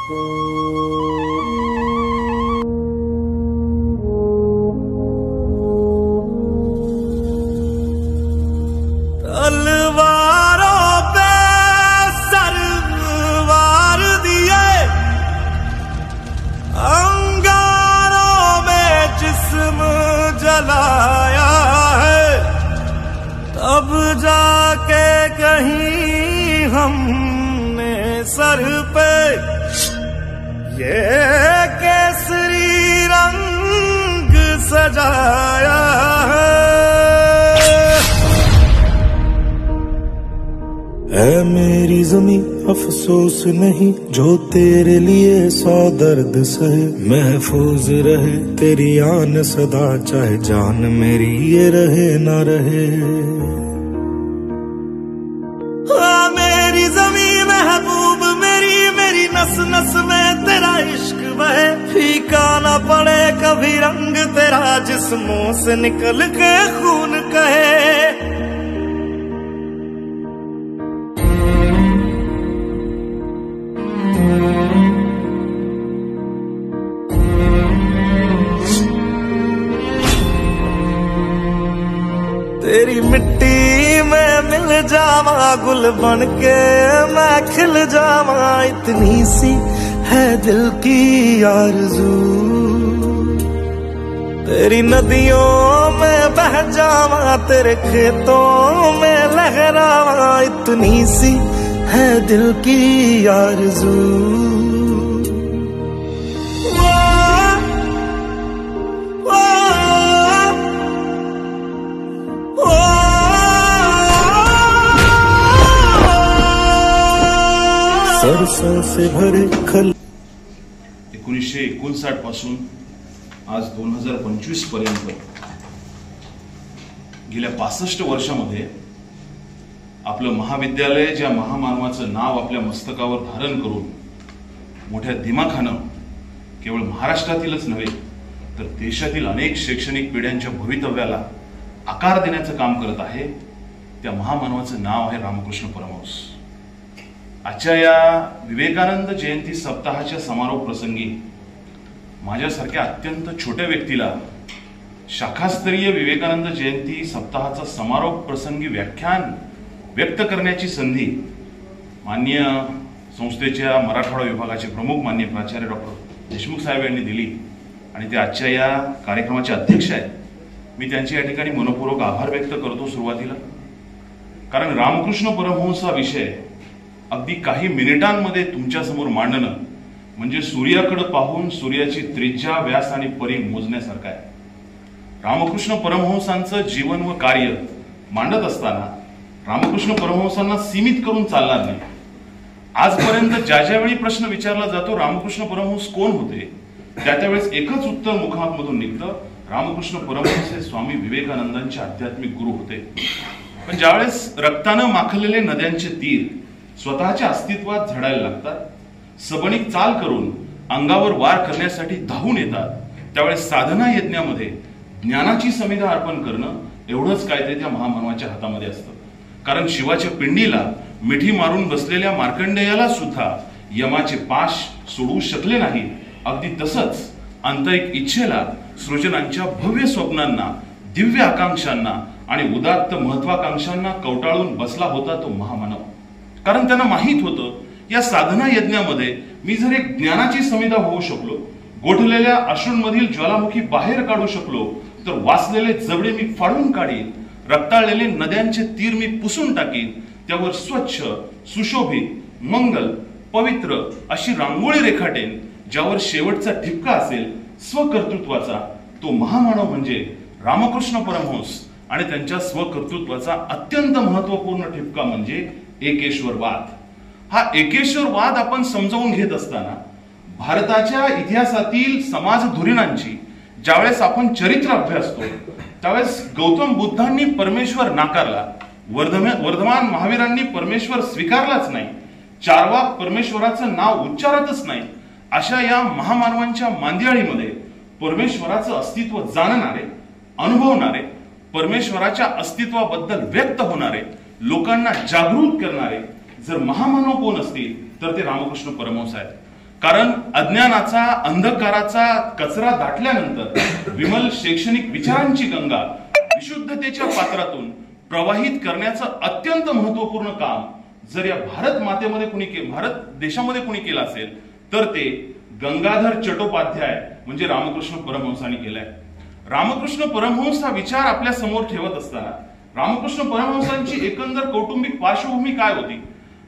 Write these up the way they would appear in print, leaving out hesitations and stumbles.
अब जाके कहीं हमने सर पे ये केसरी रंग सजाया है मेरी ज़मीं अफसोस नहीं जो तेरे लिए 100 दर्द सहे महफूज रहे तेरी आन सदा चाहे जान मेरी ये रहे ना रहे मेरी ज़मीं महबूब मेरी नस नस में तेरा इश्क बहे फीका ना पड़े कभी रंग तेरा जिस्मों से निकल के खून कहे तेरी मिट्टी में मिल जावा गुल बन के मैं खिल जावा इतनी सी है दिल की आरज़ू तेरी नदियों में बह जावा तेरे खेतों में लहरावा इतनी सी है दिल की आरज़ू सरसों से भरे खल 1959 पासून आज 2025 पर्यंत गेल्या 65 वर्षामध्ये आपलं महाविद्यालय ज्या महामानवाचं नाव आपल्या मस्तकावर धारण करून मोठ्या दिमाखानं केवळ महाराष्ट्रातीलच नव्हे तर देशातील अनेक शैक्षणिक पिढ्यांच्या भवितव्याला आकार देण्याचं काम करत आहे त्या महामानवाचं नाव आहे रामकृष्ण परमहंस। आजच्या या विवेकानंद जयंती सप्ताहाच्या समारोप प्रसंगी माझ्यासारख्या अत्यंत छोट्या व्यक्तीला शाखास्तरीय विवेकानंद जयंती सप्ताहाचा समारोप प्रसंगी व्याख्यान व्यक्त करण्याची संधी माननीय संस्थेच्या मराठवाडा विभागाचे प्रमुख माननीय प्राचार्य डॉक्टर देशमुख साहेब यांनी दिली आणि ते आजच्या या कार्यक्रमाचे अध्यक्ष आहेत। मी त्यांचे या ठिकाणी मनपूर्वक आभार व्यक्त करतो सुरुवातीला, कारण रामकृष्ण परमहंस हा विषय अगदी काही मिनिटांमध्ये तुमच्या समोर मांडणं म्हणजे सूर्याकडे पाहून सूर्याची त्रिज्या व्यास आणि परी मोजण्यासारखं आहे। रामकृष्ण परमहंसांचं जीवन व कार्य मांडत असताना रामकृष्ण परमहंसांना सीमित करून चालणार नाही। आजपर्यंत ज्या वेळी प्रश्न विचारला जातो रामकृष्ण परमहंस कोण होते त्यावेळेस एकच उत्तर मुखामधून निघतं, रामकृष्ण परमहंस हे स्वामी विवेकानंदांचे आध्यात्मिक गुरु होते। पण ज्यावेळेस रक्तानं माखलेले नद्यांचे तीर स्वतःच्या अस्तित्वात झडायला लागतात, सबनिक चाल करून अंगावर वार करण्यासाठी धावून येतात, त्यावेळेस साधना यज्ञामध्ये ज्ञानाची समिधा अर्पण करणं एवढंच काय ते त्या महामानवाच्या हातामध्ये असतं। कारण शिवाच्या पिंडीला मिठी मारून बसलेल्या मार्कंडेयाला सुद्धा यमाचे पाश सोडू शकले नाही। अगदी तसंच आंतरिक इच्छेला, सृजनांच्या भव्य स्वप्नांना, दिव्य आकांक्षांना आणि उदात्त महत्वाकांक्षांना कवटाळून बसला होता तो महामानव। कारण त्यांना माहित होतं या साधना यज्ञामध्ये मी जर एक ज्ञानाची समिधा होऊ शकलो, गोठलेल्या अश्रूंमधील ज्वालामुखी बाहेर काढू शकलो तर वाचलेले जबडे मी फाडून काढीन, रक्ताळलेले नद्यांचे तीर मी पुसून टाकीन, त्यावर स्वच्छ, सुशोभित, मंगल, पवित्र अशी रांगोळी रेखाटेन ज्यावर शेवटचा ठिपका असेल स्वकर्तृत्वाचा। तो महामानव म्हणजे रामकृष्ण परमहंस आणि त्यांच्या स्वकर्तृत्वाचा अत्यंत महत्वपूर्ण ठिपका म्हणजे एकेश्वरवाद। हा एकेश्वरवाद आपण समजावून घेत असताना भारताच्या इतिहासातील समाज धुरीणांची ज्यावेळेस आपण चरित्र अभ्यासतो त्यावेळेस गौतम बुद्धांनी परमेश्वर नाकारला, वर्धमान महावीरांनी परमेश्वर स्वीकारलाच नाही, चारवाक परमेश्वराचं नाव उच्चारतच नाही, अशा या महामानवांच्या मांदियाळीमध्ये परमेश्वराचं अस्तित्व जाणणारे, अनुभवणारे, परमेश्वराच्या अस्तित्वाबद्दल व्यक्त होणारे, लोकांना जागृत करणारे जर महामानव कोण असतील तर ते रामकृष्ण परमहंस आहेत। कारण अज्ञानाचा अंधकाराचा कचरा दाटल्यानंतर विमल शैक्षणिक विचारांची गंगा विशुद्धतेच्या पात्रातून प्रवाहित करण्याचं अत्यंत महत्वपूर्ण काम जर या भारत देशामध्ये कुणी केलं असेल तर ते गंगाधर चट्टोपाध्याय म्हणजे रामकृष्ण परमहंसांनी केलाय. रामकृष्ण परमहंस हा विचार आपल्या समोर ठेवत असताना रामकृष्ण परमहंसांची एकंदर कौटुंबिक पार्श्वभूमी काय होती,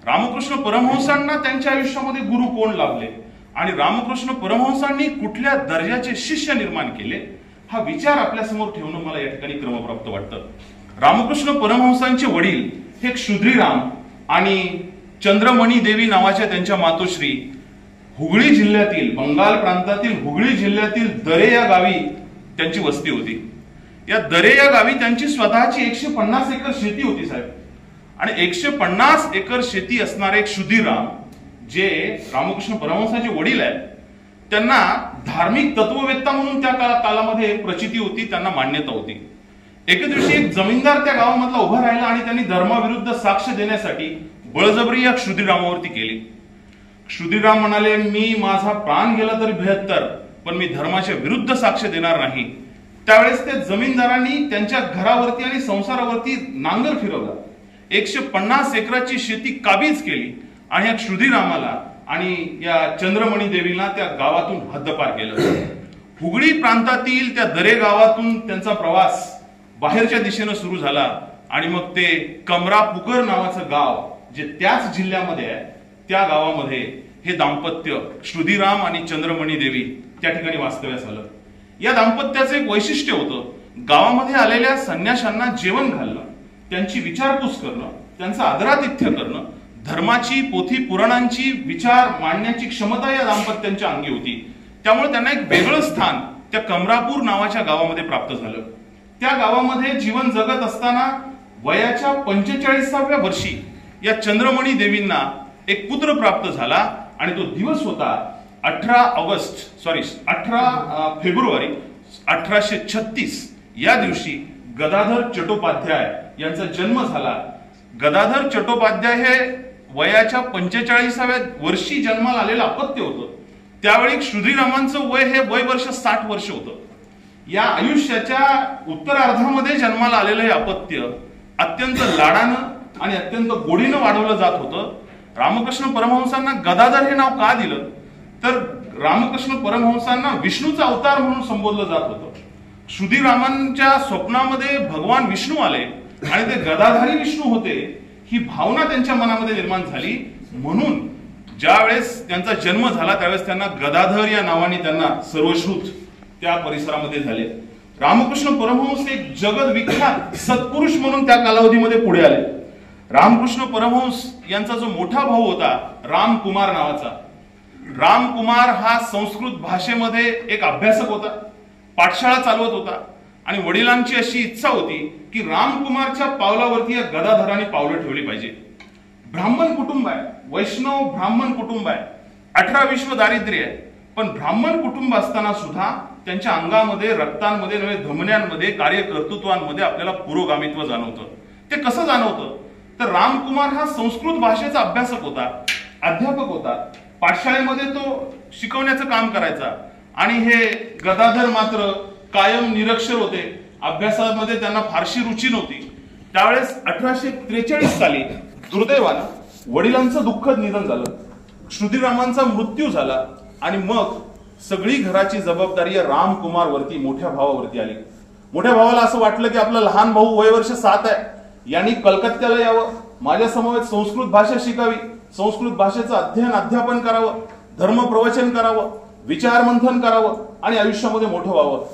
रामकृष्ण परमहंसांना त्यांच्या आयुष्यामध्ये गुरु कोण लाभले आणि रामकृष्ण परमहंसांनी कुठल्या दर्जाचे शिष्य निर्माण केले, हा विचार आपल्या समोर ठेवणं मला या ठिकाणी क्रमप्राप्त वाटतं. रामकृष्ण परमहंसांचे वडील हे क्षुद्रीराम आणि चंद्रमणी देवी नावाच्या त्यांच्या मातोश्री हुगळी जिल्ह्यातील बंगाल प्रांतातील हुगळी जिल्ह्यातील दरे या गावी त्यांची वस्ती होती. या दरे या गावी त्यांची स्वतःची 150 एकर शेती होती साहेब. आणि 150 एकर शेती असणारे क्षुधीराम जे रामकृष्ण परमहंसाचे वडील आहेत त्यांना धार्मिक तत्ववेत्ता म्हणून त्या कालामध्ये प्रचिती होती, त्यांना मान्यता होती. एके दिवशी एक जमीनदार त्या गावामधला उभा राहिला आणि त्यांनी धर्माविरुद्ध साक्ष देण्यासाठी बळजबरी या क्षुधीरामावरती केली. क्षुधीराम म्हणाले, मी माझा प्राण गेला तरी 72 पण मी धर्माच्या विरुद्ध साक्ष देणार नाही. त्यावेळेस त्या जमीनदारांनी त्यांच्या घरावरती आणि संसारावरती नांगर फिरवला, 150 एकराची शेती काबीज केली आणि या क्षुधीरामाला आणि या चंद्रमणी देवीला त्या गावातून हद्दपार केलं. हुगळी प्रांतातील त्या दरे गावातून त्यांचा प्रवास बाहेरच्या दिशेनं सुरू झाला आणि मग ते कमरापुकर नावाचं गाव जे त्याच जिल्ह्यामध्ये आहे त्या गावामध्ये हे दाम्पत्य क्षुधीराम आणि चंद्रमणी देवी त्या ठिकाणी वास्तव्यास आलं. या दाम्पत्याचं एक वैशिष्ट्य होतं, गावामध्ये आलेल्या संन्याशांना जेवण घालणं, त्यांची विचारपूस करणं, त्यांचं आदरातिथ्य करणं, धर्माची पोथी पुराणांची विचार मांडण्याची क्षमता या दाम्पत्यांच्या अंगी होती. त्यामुळे त्यांना एक वेगळं स्थान त्या कमरापूर नावाच्या गावामध्ये प्राप्त झालं. त्या गावामध्ये जीवन जगत असताना वयाच्या 45व्या वर्षी या चंद्रमणी देवींना एक पुत्र प्राप्त झाला आणि तो दिवस होता 18 फेब्रुवारी 1836. या दिवशी गदाधर चट्टोपाध्याय यांचा जन्म झाला. गदाधर चट्टोपाध्याय हे वयाच्या 45व्या वर्षी जन्माला आलेलं अपत्य होतं. त्यावेळी क्षुधीरामांचं वय हे वर्ष 60 वर्ष होतं. या आयुष्याच्या उत्तरार्धामध्ये जन्माला आलेलं हे अपत्य अत्यंत लाडानं आणि अत्यंत गोडीनं वाढवलं जात होतं. रामकृष्ण परमहंसांना गदाधर हे नाव का दिलं तर रामकृष्ण परमहंसांना विष्णूचा अवतार म्हणून संबोधलं जात होतं. क्षुधीरामांच्या स्वप्नामध्ये भगवान विष्णू आले आणि ते गदाधारी विष्णू होते ही भावना त्यांच्या मनामध्ये निर्माण झाली. म्हणून ज्या वेळेस त्यांचा जन्म झाला त्यावेळेस त्यांना गदाधर या नावाने त्यांना सर्वश्रुत त्या परिसरामध्ये झाले. रामकृष्ण परमहंस एक जगत विख्यात सत्पुरुष म्हणून त्या कालावधीमध्ये पुढे आले. रामकृष्ण परमहंस यांचा जो मोठा भाऊ होता रामकुमार नावाचा, रामकुमार हा संस्कृत भाषेमध्ये एक अभ्यासक होता, पाठशाळा चालवत होता आणि वडिलांची अशी इच्छा होती की रामकुमारच्या पावलावरती या गदाधराने पावलं ठेवली पाहिजे. ब्राह्मण कुटुंब आहे, वैष्णव ब्राह्मण कुटुंब आहे, 18 दारिद्र्य आहे, पण ब्राह्मण कुटुंब असताना सुद्धा त्यांच्या अंगामध्ये रक्तांमध्ये नव्हे धमन्यांमध्ये कार्यकर्तृत्वांमध्ये आपल्याला पुरोगामित्व जाणवतं. ते कसं जाणवतं तर रामकुमार हा संस्कृत भाषेचा अभ्यासक होता, अध्यापक होता, पाठशाळेमध्ये तो शिकवण्याचं काम करायचा आणि हे गदाधर मात्र कायम निरक्षर होते, अभ्यासामध्ये त्यांना फारशी रुची नव्हती. त्यावेळेस 1843 साली दुर्दैवानं वडिलांचं दुःखद निधन झालं, क्षुधीरामांचा मृत्यू झाला आणि मग सगळी घराची जबाबदारी या रामकुमार वरती मोठ्या भावावरती आली. मोठ्या भावाला असं वाटलं की आपला लहान भाऊ वर्ष 7 आहे, यांनी कलकत्त्याला यावं, माझ्या समवेत संस्कृत भाषा शिकावी, संस्कृत भाषेचं अध्यापन करावं, धर्म प्रवचन करावं, विचार मंथन करावं आणि आयुष्यामध्ये मोठं व्हावं.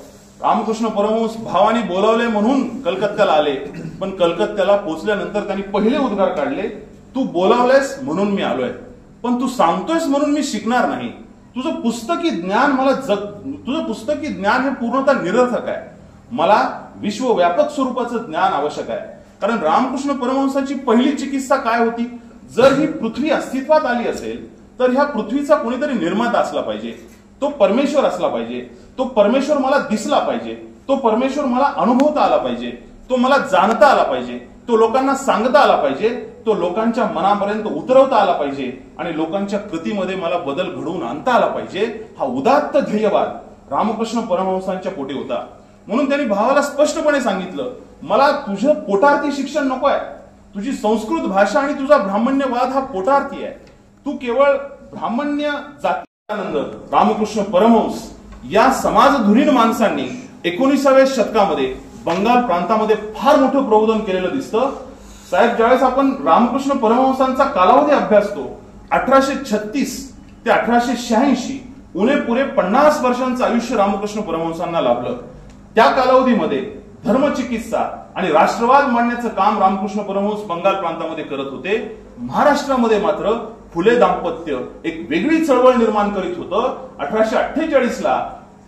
रामकृष्ण परमहंस भावानी बोलावले म्हणून कलकत्त्याला आले, पण कलकत्त्याला पोहोचल्यानंतर त्यांनी पहिले उद्गार काढले, तू बोलावलेस म्हणून मी आलोय, पण तू सांगतोयस म्हणून मी शिकणार नाही. तुझं पुस्तकी ज्ञान हे पूर्णतः निरर्थक आहे. मला विश्वव्यापक स्वरूपाचं ज्ञान आवश्यक आहे. कारण रामकृष्ण परमहंसाची पहिली चिकित्सा काय होती, जर ही पृथ्वी अस्तित्वात आली असेल तर ह्या पृथ्वीचा कोणीतरी निर्माता असला पाहिजे, तो परमेश्वर असला पाहिजे, तो परमेश्वर मला दिसला पाहिजे, तो परमेश्वर मला अनुभवता आला पाहिजे, तो मला जाणता आला पाहिजे. तो लोकांना सांगता आला पाहिजे, तो लोकांच्या मनापर्यंत उतरवता आला पाहिजे आणि लोकांच्या कृतीमध्ये मला बदल घडवून आणता आला पाहिजे. हा उदात्त ध्येयवाद रामकृष्ण परमहंसांच्या पोटी होता. म्हणून त्यांनी भावाला स्पष्टपणे सांगितलं, मला तुझं पोटार्थी शिक्षण नको आहे. तुझी संस्कृत भाषा आणि तुझा ब्राह्मण्यवाद हा पोटार्थी आहे. तू केवळ ब्राह्मण्य जातीनंतर रामकृष्ण परमहंस या समाजधुरीण माणसांनी 19व्या शतकामध्ये बंगाल प्रांतामध्ये फार मोठं प्रबोधन केलेलं दिसतं. साहेब, ज्यावेळेस आपण रामकृष्ण परमहंसांचा कालावधी अभ्यासतो 1836 ते 1886, पुरे 50 वर्षांचं आयुष्य रामकृष्ण परमहंसांना लाभलं. त्या कालावधीमध्ये धर्मचिकित्सा आणि राष्ट्रवाद मांडण्याचं काम रामकृष्ण परमहंस बंगाल प्रांतामध्ये करत होते. महाराष्ट्रामध्ये मात्र फुले दाम्पत्य एक वेगळी चळवळ निर्माण करीत होतं. 1848ला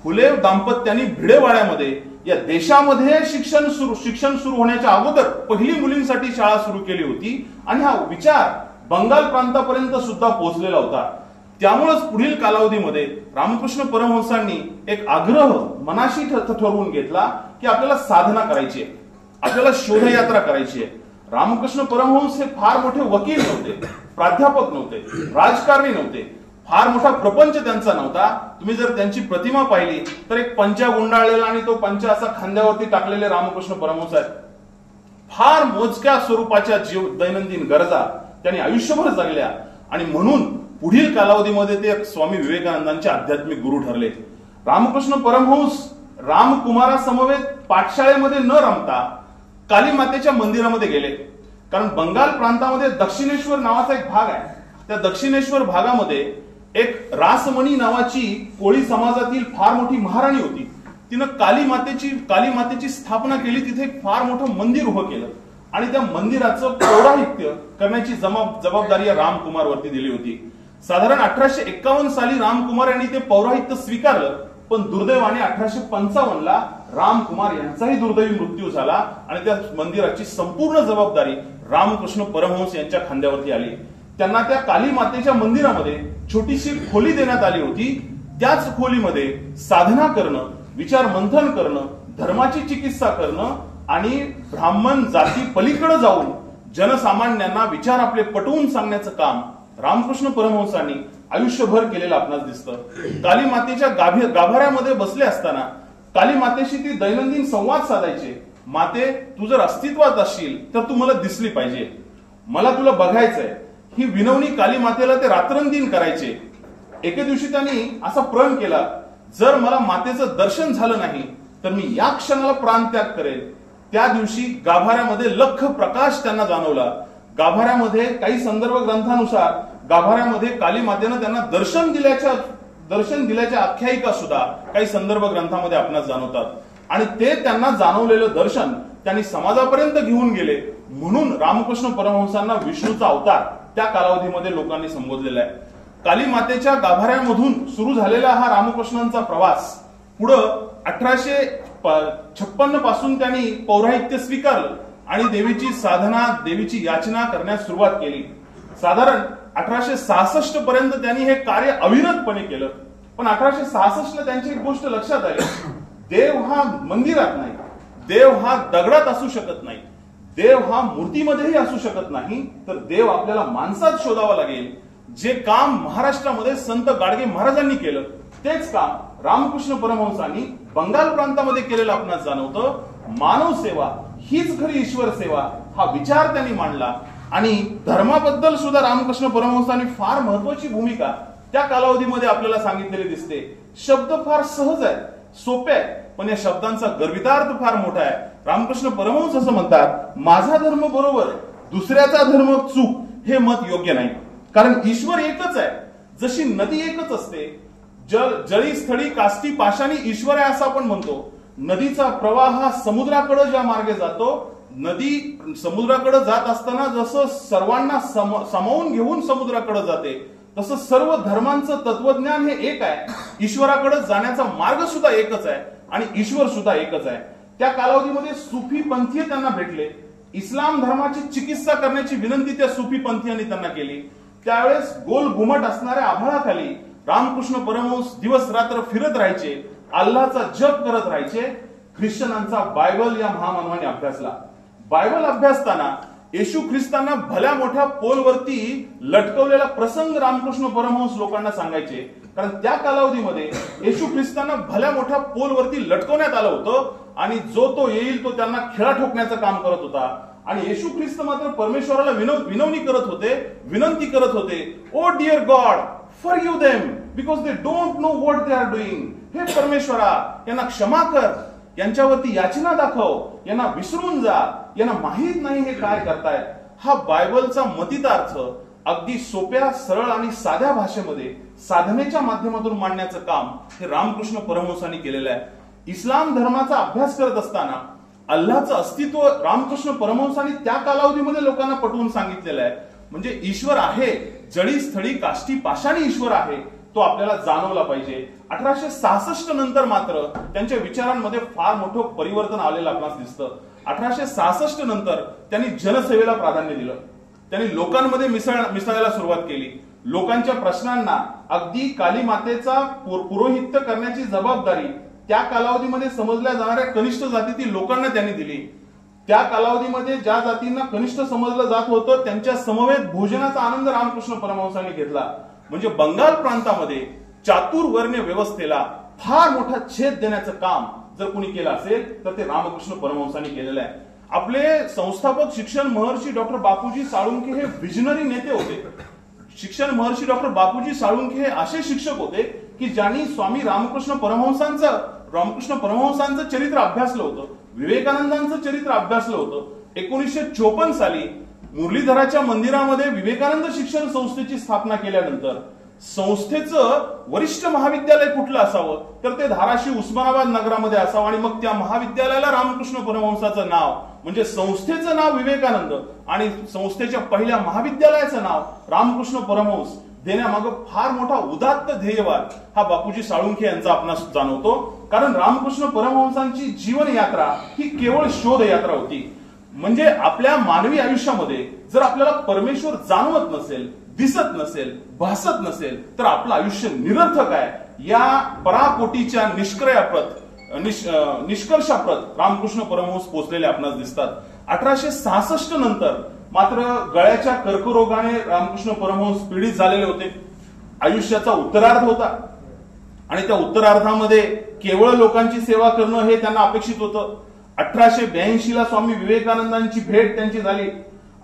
फुले दाम्पत्याने भिडेवाड्यामध्ये या देशामध्ये शिक्षण सुरू होण्याच्या अगोदर पहिली मुलींसाठी शाळा सुरू केली होती आणि हा विचार बंगाल प्रांतापर्यंत सुद्धा पोहोचलेला होता. त्यामुळेच पुढील कालावधीमध्ये रामकृष्ण परमहंसांनी एक आग्रह मनाशी ठरवून घेतला की आपल्याला साधना करायची आहे, आपल्याला शोधयात्रा करायची आहे. रामकृष्ण परमहंस हे फार मोठे वकील नव्हते, प्राध्यापक नव्हते, राजकारणी नव्हते, फार मोठा प्रपंच त्यांचा नव्हता. तुम्ही जर त्यांची प्रतिमा पाहिली तर एक पंचा गुंडाळलेला आणि तो पंचा असा खांद्यावरती टाकलेले रामकृष्ण परमहंस आहेत. फार मोजक्या स्वरूपाच्या दैनंदिन गरजा त्यांनी आयुष्यभर जगल्या आणि म्हणून पुढील कालावधीमध्ये ते स्वामी विवेकानंदांचे आध्यात्मिक गुरु ठरले. रामकृष्ण परमहंस रामकुमारासमवेत पाठशाळेमध्ये न रमता काली मातेच्या मंदिरामध्ये गेले. कारण बंगाल प्रांतामध्ये दक्षिणेश्वर नावाचा एक भाग आहे. त्या दक्षिणेश्वर भागामध्ये एक रासमणी नावाची कोळी समाजातील फार मोठी महाराणी होती. तिनं काली मातेची स्थापना केली. तिथे एक फार मोठं मंदिर उभं केलं आणि त्या मंदिराचं पौराहित्य करण्याची जबाबदारी रामकुमारवरती दिली होती. साधारण 1851 साली रामकुमार यांनी ते पौराहित्य स्वीकारलं, पण दुर्दैवाने 1855ला रामकुमार यांचाही दुर्दैवी मृत्यू झाला आणि त्या मंदिराची संपूर्ण जबाबदारी रामकृष्ण परमहंस यांच्या खांद्यावरती आली. त्यांना त्या काली मातेच्या मंदिरामध्ये छोटीशी खोली देण्यात आली होती. त्याच खोलीमध्ये साधना करणं, विचार मंथन करणं, धर्माची चिकित्सा करणं आणि ब्राह्मण जाती पलीकडे जाऊन जनसामान्यांना विचार आपले पटवून सांगण्याचं काम रामकृष्ण परमहंसांनी आयुष्यभर केलेलं आपणास दिसतं. काली मातेच्या गाभाऱ्यामध्ये बसले असताना काली मातेशी ती दैनंदिन संवाद साधायचे. माते, तू जर अस्तित्वात असशील तर तू मला दिसली पाहिजे, मला तुला बघायचंय, ही विनवणी काली मातेला ते रात्रंदिन करायचे. एके दिवशी त्यांनी असा प्रण केला, जर मला मातेचं दर्शन झालं नाही तर मी या क्षणाला प्राणत्याग करेल. त्या दिवशी गाभाऱ्यामध्ये लख प्रकाश त्यांना जाणवला. गाभाऱ्यामध्ये काही संदर्भ ग्रंथानुसार गाभाऱ्यामध्ये काली मातेनं त्यांना दर्शन दिल्याच्या आख्यायिका सुद्धा काही संदर्भ ग्रंथामध्ये आपणास जाणवतात. आणि ते त्यांना जाणवलेलं दर्शन त्यांनी समाजापर्यंत घेऊन गेले. म्हणून रामकृष्ण परमहंसांना विष्णूचा अवतार त्या कालावधीमध्ये लोकांनी संबोधलेला आहे. काली मातेच्या गाभाऱ्यामधून सुरू झालेला हा रामकृष्णांचा प्रवास पुढं 1856 पासून त्यांनी पौराहित्य स्वीकारलं आणि देवीची साधना, देवीची याचना करण्यास सुरुवात केली. साधारण 1866 पर्यंत त्यांनी हे कार्य अविरतपणे केलं. पण 1866ला त्यांची एक गोष्ट लक्षात आली, देव हा मंदिरात नाही, देव हा दगडात असू शकत नाही, देव हा मूर्तीमध्येही असू शकत नाही, तर देव आपल्याला माणसात शोधावा लागेल. जे काम महाराष्ट्रामध्ये संत गाडगे महाराजांनी केलं तेच काम रामकृष्ण परमहंसांनी बंगाल प्रांतामध्ये केलेलं आपणास जाणवतं. मानव सेवा हीच खरी ईश्वर सेवा हा विचार त्यांनी मांडला आणि धर्माबद्दल सुद्धा रामकृष्ण परमहंसांनी फार महत्वाची भूमिका त्या कालावधीमध्ये आपल्याला सांगितलेली दिसते. शब्द फार सहज आहे, सोपे आहे, पण या शब्दांचा गर्भितार्थ फार मोठा आहे. रामकृष्ण परमहंस असं म्हणतात, माझा धर्म बरोबर, दुसऱ्याचा धर्म चूक, हे मत योग्य नाही. कारण ईश्वर एकच आहे. जशी नदी एकच असते, जळी स्थळी काष्टी पाषाणी ईश्वर आहे असं आपण म्हणतो. नदीचा प्रवाह हा समुद्राकडे ज्या मार्गे जातो, नदी समुद्राकडे जात असताना जसं सर्वांना सामावून घेऊन समुद्राकडे जाते, तसं सर्व धर्मांचं तत्वज्ञान हे एक आहे. ईश्वराकडे जाण्याचा मार्ग सुद्धा एकच आहे आणि ईश्वर सुद्धा एकच आहे. त्या कालावधीमध्ये सुफी पंथीय त्यांना भेटले. इस्लाम धर्माची चिकित्सा करण्याची विनंती त्या सुफी पंथीयांनी त्यांना केली. त्यावेळेस गोल घुमट असणाऱ्या आभाळाखाली रामकृष्ण परमहंस दिवस रात्र फिरत राहायचे, अल्लाचा जप करत राहायचे. ख्रिश्चनांचा बायबल या महामानवाने अभ्यासला. बायबल अभ्यासताना येशू ख्रिस्तांना भल्या मोठ्या पोलवरती लटकवलेला प्रसंग रामकृष्ण परमहंस लोकांना सांगायचे, कारण त्या कालावधीमध्ये येशू ख्रिस्तांना भल्या मोठ्या पोलवरती लटकवण्यात आलं होतं आणि जो तो येईल तो त्यांना खिळा ठोकण्याचं काम करत होता. आणि येशू ख्रिस्त मात्र परमेश्वराला विनवणी करत होते, विनंती करत होते, oh dear God forgive them because they don't know what they are doing. हे परमेश्वरा, यांना क्षमा कर, यांच्यावरती याचना दाखव, यांना विसरून जा, यांना माहित नाही हे काय करतायत. हा बायबलचा मतितार्थ अगदी सोप्या, सरळ आणि साध्या भाषेमध्ये साधनेच्या माध्यमातून मांडण्याचं काम हे रामकृष्ण परमहंसांनी केलेलं आहे. इस्लाम धर्माचा अभ्यास करत असताना अल्लाचं अस्तित्व रामकृष्ण परमहंसांनी त्या कालावधीमध्ये लोकांना पटवून सांगितलेलं आहे. म्हणजे ईश्वर आहे, जळी स्थळी काष्टी पाषाणी ईश्वर आहे, तो आपल्याला जाणवला पाहिजे. 1866 नंतर मात्र त्यांच्या विचारांमध्ये फार मोठं परिवर्तन आलेलं आपल्याला दिसतं. 1866 नंतर त्यांनी जनसेवेला प्राधान्य दिलं. त्यांनी लोकांमध्ये मिसळायला सुरुवात केली. लोकांच्या प्रश्नांना अगदी काली मातेचा पुरोहित्य करण्याची जबाबदारी त्या कालावधीमध्ये समजल्या जाणाऱ्या कनिष्ठ जातीतील लोकांना त्यांनी दिली. त्या कालावधीमध्ये ज्या जातींना कनिष्ठ समजलं जात होतं त्यांच्या समवेत भोजनाचा आनंद रामकृष्ण परमहंसांनी घेतला. म्हणजे बंगाल प्रांतामध्ये चातुर्वर्ण्य व्यवस्थेला फार मोठा छेद देण्याचं काम जर कोणी केलं असेल तर ते रामकृष्ण परमहंसांनी केलेलं आहे. आपले संस्थापक शिक्षण महर्षी डॉक्टर बापूजी साळुंखे हे विजनरी नेते होते. शिक्षण महर्षी डॉक्टर बापूजी साळुंखे हे असे शिक्षक होते की ज्यांनी स्वामी रामकृष्ण परमहंसांचं चरित्र अभ्यासलं होतं, विवेकानंदांचं चरित्र अभ्यासलं होतं. 1954 साली मुरलीधराच्या मंदिरामध्ये विवेकानंद शिक्षण संस्थेची स्थापना केल्यानंतर संस्थेचं वरिष्ठ महाविद्यालय कुठलं असावं तर ते धाराशिव उस्मानाबाद नगरामध्ये असावं. आणि मग त्या महाविद्यालयाला रामकृष्ण परमहंसाचं नाव म्हणजे संस्थेचं नाव विवेकानंद आणि संस्थेच्या पहिल्या महाविद्यालयाचं नाव रामकृष्ण परमहंस देण्यामागे फार मोठा उदात्त ध्येयवाद हा बापूजी साळुंखे यांचा आपणास जाणवतो. कारण रामकृष्ण परमहंसांची जीवन यात्रा ही केवळ शोध यात्रा होती. म्हणजे आपल्या मानवी आयुष्यामध्ये जर आपल्याला परमेश्वर जाणवत नसेल, दिसत नसेल, भासत नसेल तर आपलं आयुष्य निरर्थक आहे. या पराकोटीच्या निष्कर्षाप्रत रामकृष्ण परमहंस पोहोचलेले आपणास दिसतात. 1866 नंतर मात्र गळ्याच्या कर्करोगाने रामकृष्ण परमहंस पीडित झालेले होते. आयुष्याचा उत्तरार्ध होता आणि त्या उत्तरार्धामध्ये केवळ लोकांची सेवा करणं हे त्यांना अपेक्षित होतं. 1882 ला स्वामी विवेकानंदांची भेट त्यांची झाली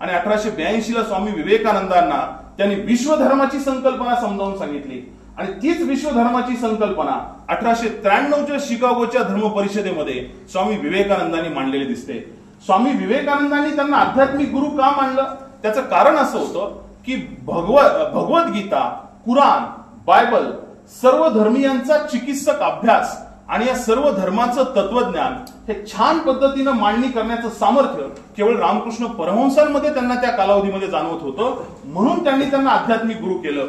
आणि 1882 ला स्वामी विवेकानंदांना त्यांनी विश्वधर्माची संकल्पना समजावून सांगितली. आणि तीच विश्वधर्माची संकल्पना 1893च्या शिकागोच्या धर्म परिषदेमध्ये स्वामी विवेकानंदांनी मांडलेली दिसते. स्वामी विवेकानंदांनी त्यांना आध्यात्मिक गुरु का मानलं त्याचं कारण असं होतं की भगवद्गीता, कुराण, बायबल सर्व धर्मीयांचा चिकित्सक अभ्यास आणि या सर्व धर्माचं तत्वज्ञान हे छान पद्धतीनं मांडणी करण्याचं सामर्थ्य केवळ रामकृष्ण परमहंसांमध्ये त्यांना त्या कालावधीमध्ये जाणवत होतं. म्हणून त्यांनी त्यांना आध्यात्मिक गुरु केलं.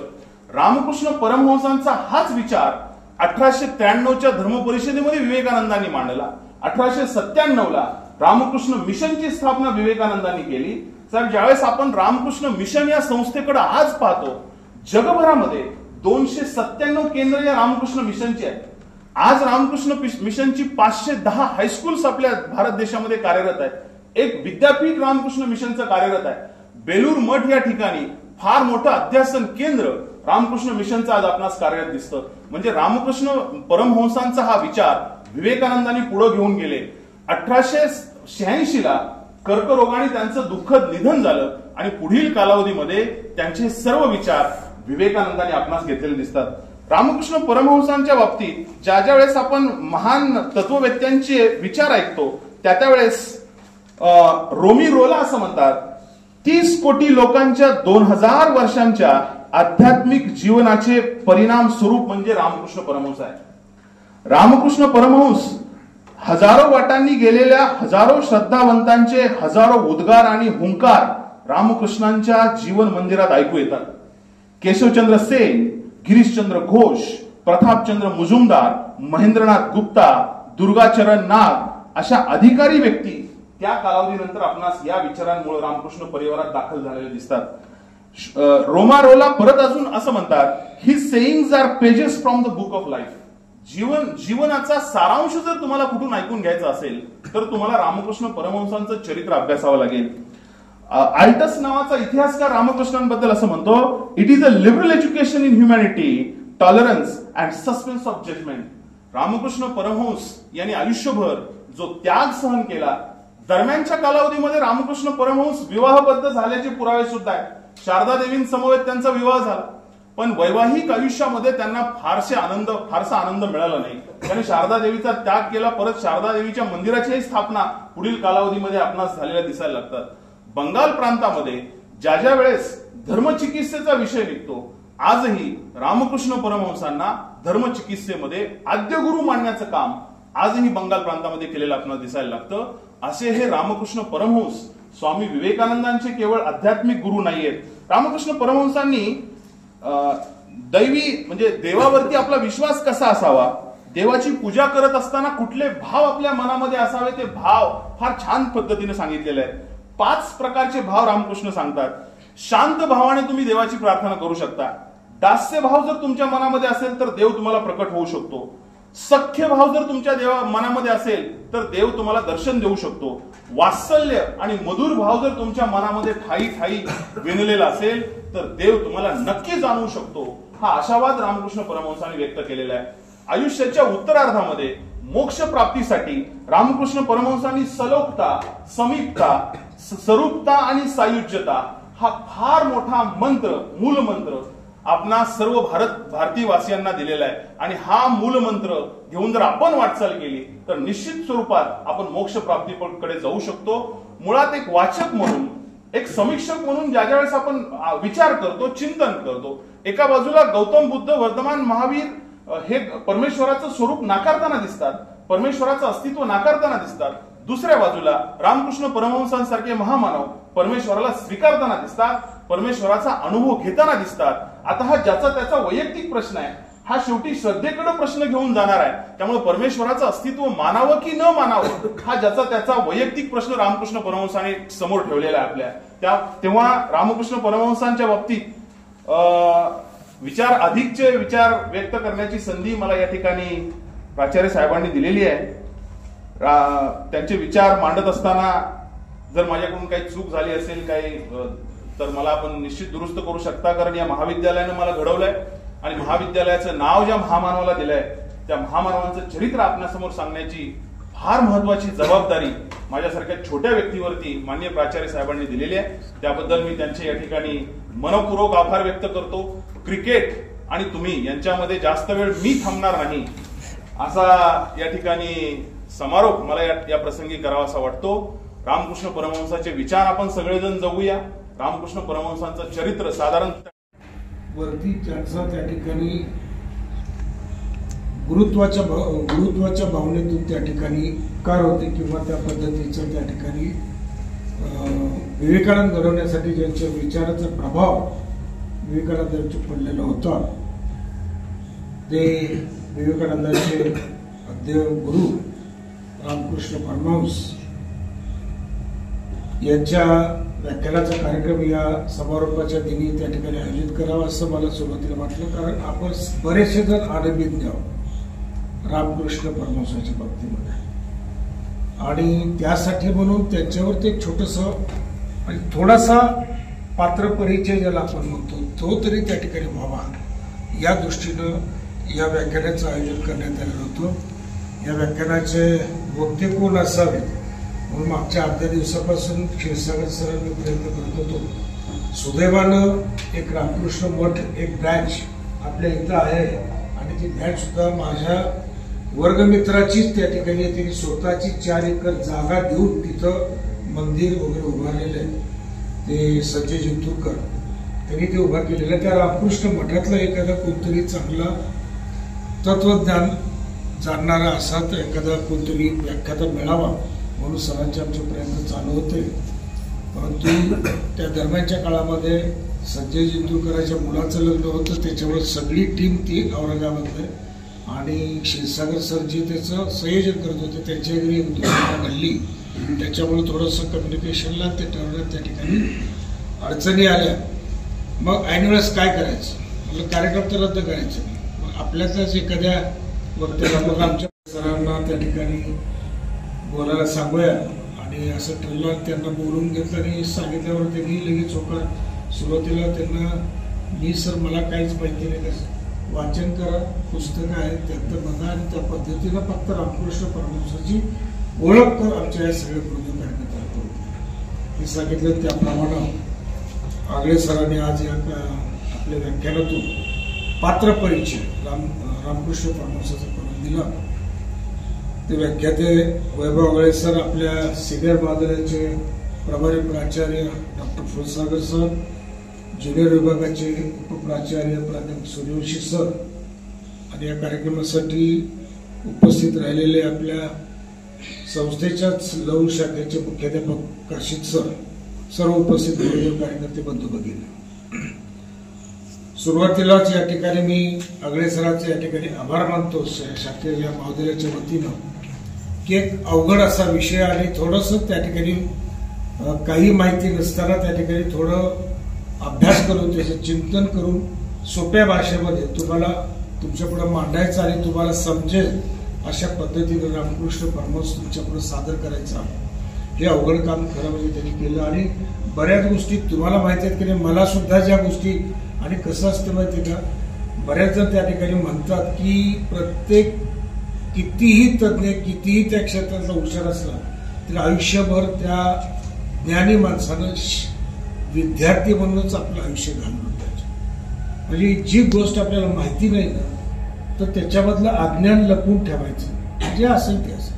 रामकृष्ण परमहंसांचा हाच विचार 1893च्या धर्म परिषदेमध्ये विवेकानंदांनी मांडला. 1897 ला रामकृष्ण मिशनची स्थापना विवेकानंदांनी केली. साहेब, ज्यावेळेस आपण रामकृष्ण मिशन या संस्थेकडे आज पाहतो, जगभरामध्ये 297 केंद्र या रामकृष्ण मिशनची आहेत. आज रामकृष्ण मिशनची 510 हायस्कूल्स आपल्या भारत देशामध्ये कार्यरत आहेत. एक विद्यापीठ रामकृष्ण मिशनचं कार्यरत आहे. बेलूर मठ या ठिकाणी फार मोठं अध्यासन केंद्र रामकृष्ण मिशनचं आज आपणास कार्यरत दिसतं. म्हणजे रामकृष्ण परमहंसांचा हा विचार विवेकानंदांनी पुढे घेऊन गेले. 1886 ला कर्करोगाने त्यांचं दुःखद निधन झालं आणि पुढील कालावधीमध्ये त्यांचे सर्व विचार विवेकानंदांनी आपणास घेतलेले दिसतात. रामकृष्ण परमहंसांच्या बाबतीत ज्या ज्या वेळेस आपण महान तत्ववेत्यांचे विचार ऐकतो त्यावेळेस रोमी रोला असं म्हणतात, 30 कोटी लोकांच्या 2000 वर्षांच्या आध्यात्मिक जीवनाचे परिणाम स्वरूप म्हणजे रामकृष्ण परमहंस आहे. रामकृष्ण परमहंस हजारो वाटांनी गेलेल्या हजारो श्रद्धावंतांचे हजारो उद्गार आणि हुंकार रामकृष्णांच्या जीवन मंदिरात ऐकू येतात. केशवचंद्र सेन, गिरीशचंद्र घोष, प्रतापचंद्र मुजुमदार, महेंद्रनाथ गुप्ता, दुर्गाचरण नाग अशा अधिकारी व्यक्ती त्या कालावधीनंतर आपणास या विचारांमुळे रामकृष्ण परिवारात दाखल झालेले दिसतात. रोमा रोला परत अजून असं म्हणतात, his sayings are pages from the book of life. जीवनाचा सारांश जर तुम्हाला कुठून ऐकून घ्यायचा असेल तर तुम्हाला रामकृष्ण परमहंसांचं चरित्र अभ्यासावं लागेल. आल्टस नावाचा इतिहासकार रामकृष्णांबद्दल असं म्हणतो, it is a liberal education in humanity, tolerance and suspense of judgement. Ramakrishna Paramahamsa यांनी आयुष्यभर जो त्याग सहन केला, दरम्यानच्या कालावधीमध्ये रामकृष्ण परमहंस विवाहबद्ध झाल्याचे पुरावे सुद्धा आहेत. शारदा देवींसमवेत त्यांचा विवाह झाला, पण वैवाहिक आयुष्यामध्ये त्यांना फारसा आनंद मिळाला नाही. त्यांनी शारदा देवीचा त्याग केला. परत शारदा देवीच्या मंदिराचीही स्थापना पुढील कालावधीमध्ये आपणास झालेल्या दिसायला लागतात. बंगाल प्रांतामध्ये ज्या ज्या वेळेस धर्मचिकित्सेचा विषय निघतो, आजही रामकृष्ण परमहंसांना धर्मचिकित्सेमध्ये आद्य गुरु मानण्याचं काम आजही बंगाल प्रांतामध्ये केलेलं आपल्याला दिसायला लागतं. असे हे रामकृष्ण परमहंस स्वामी विवेकानंदांचे केवळ आध्यात्मिक गुरु नाहीयेत. रामकृष्ण परमहंसांनी दैवी म्हणजे देवावरती आपला विश्वास कसा असावा, देवाची पूजा करत असताना कुठले भाव आपल्या मनामध्ये असावे, ते भाव फार छान पद्धतीने सांगितलेले आहेत. 5 प्रकारचे भाव रामकृष्ण सांगतात. शांत भावाने तुम्ही देवाची प्रार्थना करू शकता. दास्य भाव जर तुमच्या मनामध्ये असेल तर देव तुम्हाला प्रकट होऊ शकतो. सख्य भाव जर तुमच्या मनामध्ये असेल तर देव तुम्हाला दर्शन देऊ शकतो. वात्सल्य आणि मधुर भाव जर तुमच्या मनामध्ये ठाई ठाई विणलेला असेल तर देव तुम्हाला नक्की जाणवू शकतो. हा आशावाद रामकृष्ण परमहंसांनी व्यक्त केलेला आहे. आयुष्याच्या उत्तरार्धामध्ये मोक्ष प्राप्तीसाठी रामकृष्ण परमहंसांनी सलोकता, समीपता, सरूपता आणि सायुज्यता हा फार मोठा मंत्र, मूल मंत्र आपणा सर्व भारतीय वासियांना दिलेला आहे. आणि हा मूल मंत्र घेऊन जर आपण वाटचाल केली तर निश्चित स्वरूपात आपण मोक्ष प्राप्तीकडे जाऊ शकतो. मुळात एक वाचक म्हणून, एक समीक्षक म्हणून ज्या वेळेस आपण विचार करतो, चिंतन करतो, एका बाजूला गौतम बुद्ध, वर्धमान महावीर हे परमेश्वराचं स्वरूप नाकारताना दिसतात, परमेश्वराचं अस्तित्व नाकारताना दिसतात. दुसऱ्या बाजूला रामकृष्ण परमहंसांसारखे महामानव परमेश्वराला स्वीकारताना दिसतात, परमेश्वराचा अनुभव घेताना दिसतात. आता हा ज्याचा त्याचा वैयक्तिक प्रश्न आहे, हा शेवटी श्रद्धेकडे प्रश्न घेऊन जाणार आहे. त्यामुळे परमेश्वराचं अस्तित्व मानावं की न मानावं हा ज्याचा त्याचा वैयक्तिक प्रश्न रामकृष्ण परमहंसाने समोर ठेवलेला आहे आपल्या. तेव्हा रामकृष्ण परमहंसांच्या बाबतीत अधिकचे विचार व्यक्त करण्याची संधी मला या ठिकाणी प्राचार्य साहेबांनी दिलेली आहे. त्यांचे विचार मांडत असताना जर माझ्याकडून काही चूक झाली असेल काही तर मला आपण निश्चित दुरुस्त करू शकता. कारण या महाविद्यालयानं मला घडवलंय आणि महाविद्यालयाचं नाव ज्या महामानवाला दिलंय त्या महामानवांचं चरित्र आपल्यासमोर सांगण्याची फार महत्वाची जबाबदारी माझ्यासारख्या छोट्या व्यक्तीवरती माननीय प्राचार्य साहेबांनी दिलेली आहे. त्याबद्दल मी त्यांचे या ठिकाणी मनपूर्वक आभार व्यक्त करतो. क्रिकेट आणि तुम्ही यांच्यामध्ये जास्त वेळ मी थांबणार नाही असा या ठिकाणी समारोप मला या प्रसंगी करावा असा वाटतो. रामकृष्ण परमहंसाचे विचार आपण सगळेजण जगूया. रामकृष्ण परमहंसांचं चरित्र साधारण वरती त्यांचा त्या ठिकाणी गुरुत्वाच्या भावनेतून त्या ठिकाणी कार होते किंवा त्या पद्धतीचं त्या ठिकाणी विवेकानंद घडवण्यासाठी ज्यांच्या विचाराचा प्रभाव विवेकानंदांच्या पडलेला होता ते विवेकानंदांचे अध्यय गुरु रामकृष्ण परमहंस यांच्या व्याख्यानाचा कार्यक्रम या समारोपाच्या दिनी त्या ठिकाणी आयोजित करावा असं मला सुरुवातीला वाटलं. कारण आपण बरेचसे जण अनभिज्ञ आहोत रामकृष्ण परमहंसाच्या बाबतीमध्ये आणि त्यासाठी म्हणून त्यांच्यावरती एक छोटस आणि थोडासा पात्र परिचय ज्याला आपण म्हणतो तो तरी त्या ठिकाणी व्हावा या दृष्टीनं या व्याख्यानाचं आयोजन करण्यात आलेलं होतं. या व्याख्यानाचे वक्ते कोण असावेत म्हणून मागच्या अर्ध्या दिवसापासून क्षीरसागर सर मी प्रयत्न करत होतो. सुदैवानं एक रामकृष्ण मठ एक ब्रँच आपल्या इथं आहे आणि ती ब्रँच सुद्धा माझ्या वर्गमित्राचीच त्या ठिकाणी त्यांनी स्वतःची 4 एकर जागा देऊन तिथं मंदिर वगैरे उभारलेलं आहे. ते संजय जिंतूरकर त्यांनी ते उभा केलेलं. त्या रामकृष्ण मठातला एखादा कोणतरी चांगला तत्वज्ञान जाणणारा असा तर एखादा कोणतरी व्याख्याता मिळावा म्हणून सरांचे आमचे प्रयत्न चालू होते. परंतु त्या दरम्यानच्या काळामध्ये संजय जिंतूरकरांच्या मुलाचं लग्न होतं त्याच्यावर सगळी टीम ती औरंगाबादला आणि क्षीरसागर सर जे त्याचं संयोजन करत होते त्यांच्या घरी एक दुर्घटना घडली. त्याच्यामुळे थोडंसं कम्युनिकेशनला ते ठरवण्यात त्या ठिकाणी अडचणी आल्या. मग ऐन वेळेस काय करायचं म्हटलं कार्यक्रम तर रद्द करायचं. मग आपल्यातच एखाद्या मग त्याला मग आमच्या सरांना त्या ठिकाणी बोलायला सांगूया आणि असं ठरलं. त्यांना बोलून घेतलं आणि सांगितल्यावर त्यांनी लगेच होकार. सुरुवातीला त्यांना मी सर मला काहीच माहिती नाही, कसं वाचन करा, पुस्तकं आहेत त्यात बघा आणि त्या पद्धतीनं फक्त रामकृष्ण परमहंसाची ओळख कर आमच्या या सगळ्या गुरुदेव कार्यकर्त्याला करू हे सांगितलं. त्याप्रमाणे आगळे सरांनी आज या आपल्या व्याख्यानातून पात्र परिचय रामकृष्ण परमहंसाचा करून दिला. ते व्याख्याते वैभव आगळे सर, आपल्या सिनियर महाविद्यालयाचे प्रभारी प्राचार्य डॉक्टर फुलसागर सर, ज्युनियर विभागाचे उपप्राचार्य प्राध्यापक सूर्यवंशी सर आणि या कार्यक्रमासाठी उपस्थित राहिलेले आपल्या संस्थेच्याच लघु शाखेचे मुख्याध्यापक काशीद सर, सर्व उपस्थित गुरुदेव कार्यकर्ते बंधू भगिनी, सुरुवातीलाच या ठिकाणी मी आगळे सरांचे या ठिकाणी आभार मानतो शाखेच्या महाविद्यालयाच्या वतीनं की एक अवघड असा विषय आणि थोडंसं त्या ठिकाणी काही माहिती नसताना त्या ठिकाणी थोडं अभ्यास करून त्याचं चिंतन करून सोप्या भाषेमध्ये तुम्हाला तुमच्यापुढे मांडायचं आणि तुम्हाला समजेल अशा पद्धतीने रामकृष्ण परमहंस तुमच्यापुढे सादर करायचा हे अवघड काम खरं म्हणजे त्यांनी केलं. आणि बऱ्याच गोष्टी तुम्हाला माहिती आहेत की नाही, मला सुद्धा ज्या गोष्टी आणि कसं असतं माहिती का, बऱ्याच जण त्या ठिकाणी म्हणतात की प्रत्येक कितीही तज्ज्ञ कितीही त्या क्षेत्रातला हुशार असला तरी आयुष्यभर त्या ज्ञानी माणसानं विद्यार्थी म्हणूनच आपलं आयुष्य घालवलं पाहिजे. म्हणजे जी गोष्ट आपल्याला माहिती नाही ना तर त्याच्यामधलं अज्ञान लपवून ठेवायचं, जे असेल ते असेल.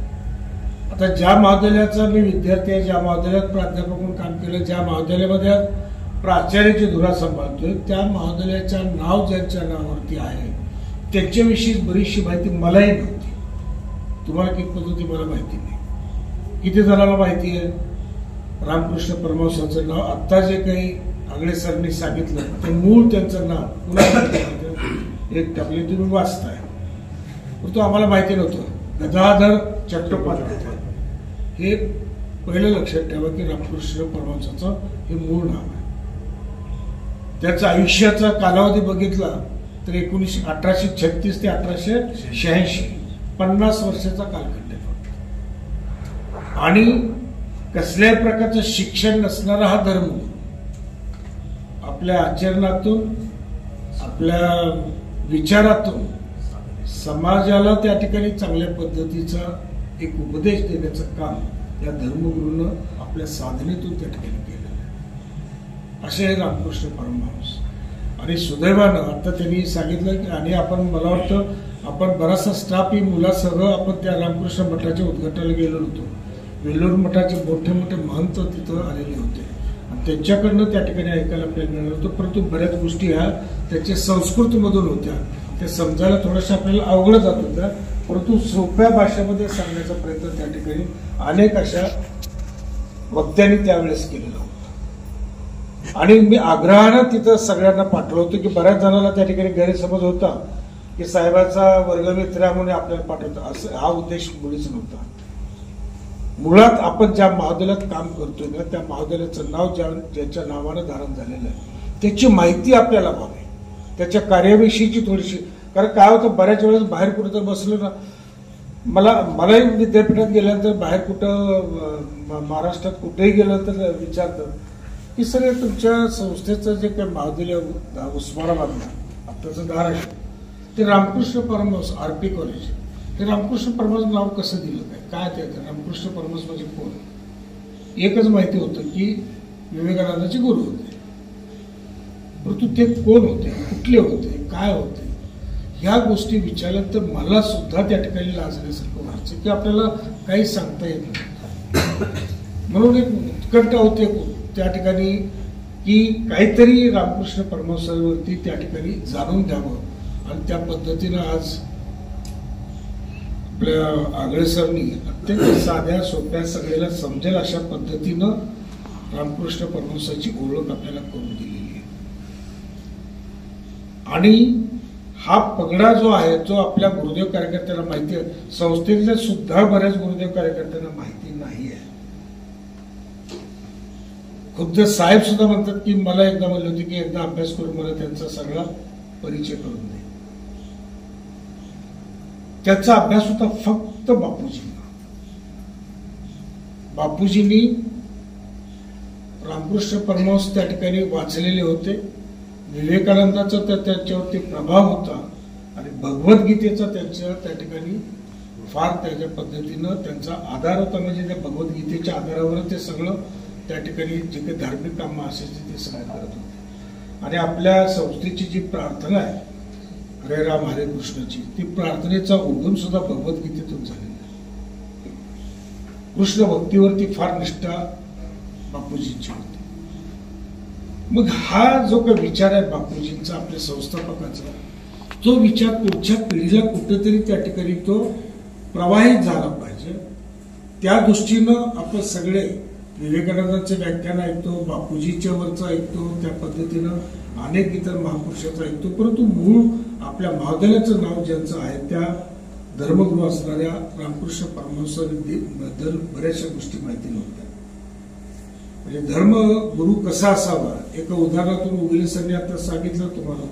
आता ज्या महाविद्यालयाचा मी विद्यार्थी आहे, ज्या महाविद्यालयात प्राध्यापक म्हणून काम केलं, ज्या महाविद्यालयामध्ये प्राचार्याची धुरा सांभाळतोय, त्या महाविद्यालयाच्या नाव ज्यांच्या नावावरती आहे त्याच्याविषयी बरीचशी माहिती मलाही नव्हती. तुम्हाला कितपत होती मला माहिती नाही. किती जणांना माहिती आहे रामकृष्ण परमहंसाचं नाव? आता जे काही आगळे सरांनी सांगितलं ते मूळ त्यांचं नाव पुन्हा एक टाकले तुम्ही वाचताय, तो आम्हाला माहिती नव्हतं. गदाधर चट्टोपाध्याय हे पहिलं लक्षात ठेवा की रामकृष्ण परमहंसाचं हे मूळ नाव आहे. त्याचा आयुष्याचा कालावधी बघितला तर 1836 ते 1886 50 वर्षाचा कालखंड आहे फक्त. आणि कसल्याही प्रकारचं शिक्षण नसणारा हा धर्म आपल्या आचरणातून आपल्या विचारातून समाजाला त्या ठिकाणी चांगल्या पद्धतीचा एक उपदेश देण्याचं काम या धर्मगुरूनं आपल्या साधनेतून त्या ठिकाणी केलेलं आहे. असे रामकृष्ण परमहंस. आणि सुदैवानं आता त्यांनी सांगितलं की आणि आपण मला वाटतं आपण बराचसा स्टाफ ही मुलासह आपण त्या रामकृष्ण मठाच्या उद्घाटनाला गेलो होतो. वेल्लोर मठाचे मोठे मोठे महंत तिथं आलेले होते आणि त्यांच्याकडनं त्या ठिकाणी ऐकायला आपल्याला मिळालं होतं. परंतु बऱ्याच गोष्टी ह्या त्याच्या संस्कृतमधून होत्या, ते समजायला थोड्याशा आपल्याला अवघड जात होत्या, परंतु सोप्या भाषेमध्ये सांगण्याचा प्रयत्न त्या ठिकाणी अनेक अशा वक्त्यांनी त्यावेळेस केलेला होता. आणि मी आग्रहानं तिथं सगळ्यांना पाठवलं होतं की बऱ्याच जणांना त्या ठिकाणी गैरसमज होता की साहेबाचा वर्गमित्र म्हणून आपल्याला पाठवतो, असं हा उद्देश मुळीच नव्हता. मुळात आपण ज्या महाविद्यालयात काम करतोय ना त्या महाविद्यालयाचं नाव ज्याच्या नावानं धारण झालेलं आहे त्याची माहिती आपल्याला व्हावी, त्याच्या कार्याविषयीची थोडीशी. कारण काय होतं बऱ्याच वेळेस बाहेर कुठं तर बसलो ना, मलाही विद्यापीठात गेल्यानंतर बाहेर कुठं महाराष्ट्रात कुठेही गेलं तर विचारतं की सर तुमच्या संस्थेचं जे काही महाविद्यालय उस्मानाबादला आत्ताचं धाराशिव ते रामकृष्ण परमहंस RP कॉलेज, ते रामकृष्ण परमहंस नाव कसं दिलं काय ते रामकृष्ण परमहंस म्हणजे कोण? एकच माहिती होतं की विवेकानंदाचे गुरु होते, परंतु ते कोण होते, कुठले होते, काय होते, ह्या गोष्टी विचारल्या तर मला सुद्धा त्या ठिकाणी लाजण्यासारखं व्हायचं की आपल्याला काही सांगता येत नाही. म्हणून एक उत्कंठा होते त्या ठिकाणी की काहीतरी रामकृष्ण परमहंसावरती त्या ठिकाणी जाणून घ्यावं आणि त्या पद्धतीनं आज आपल्या आगळे सरनी अत्यंत साध्या सोप्या सगळ्याला समजेल अशा पद्धतीनं रामकृष्ण परमहंसाची ओळख आपल्याला करून दिलेली आहे. आणि हा पगडा जो आहे जो आपल्या गुरुदेव कार्यकर्त्यांना माहिती आहे, संस्थेतल्या सुद्धा बऱ्याच गुरुदेव कार्यकर्त्यांना माहिती नाही आहे. खुद्द साहेब सुद्धा म्हणतात की मला एकदा म्हणले होते की एकदा अभ्यास करून मला त्यांचा सगळा परिचय करून दे. त्याचा अभ्यास होता फक्त बापूजींना. बापूजींनी रामकृष्ण परमहंस त्या ठिकाणी वाचलेले होते. विवेकानंदाचा त्याच्यावरती प्रभाव होता आणि भगवद्गीतेचा त्यांच्या त्या ठिकाणी फार त्याच्या पद्धतीनं त्यांचा आधार होता. म्हणजे त्या भगवद्गीतेच्या आधारावर ते सगळं त्या ठिकाणी जे काही धार्मिक कामं असायचे ते सगळं करत होते. आणि आपल्या संस्थेची जी प्रार्थना आहे हरे राम हरे कृष्णाची, ती प्रार्थनेचा उगम सुद्धा भगवद्गीतेतून झालेला आहे. कृष्ण भक्तीवरती फार निष्ठा बापूजींची होती. मग हा जो काही विचार आहे बापूजींचा, आपल्या संस्थापकाचा, तो विचार पुढच्या पिढीला कुठेतरी त्या ठिकाणी तो प्रवाहित झाला पाहिजे. त्या दृष्टीनं आपण सगळे विवेकानंदांचे व्याख्यान ऐकतो, बापूजीच्या वरचं ऐकतो, त्या पद्धतीनं अनेक इतर महापुरुषाचं ऐकतो. परंतु मूळ आपल्या महाविद्यालयाचं नाव ज्यांचं आहे त्या धर्मगुरू असणाऱ्या रामकृष्ण परमहंसाबद्दल बऱ्याचशा गोष्टी माहिती नव्हत्या. म्हणजे धर्मगुरू कसा असावा, एका उदाहरणातून उगले सरांनी आता सांगितलं तुम्हाला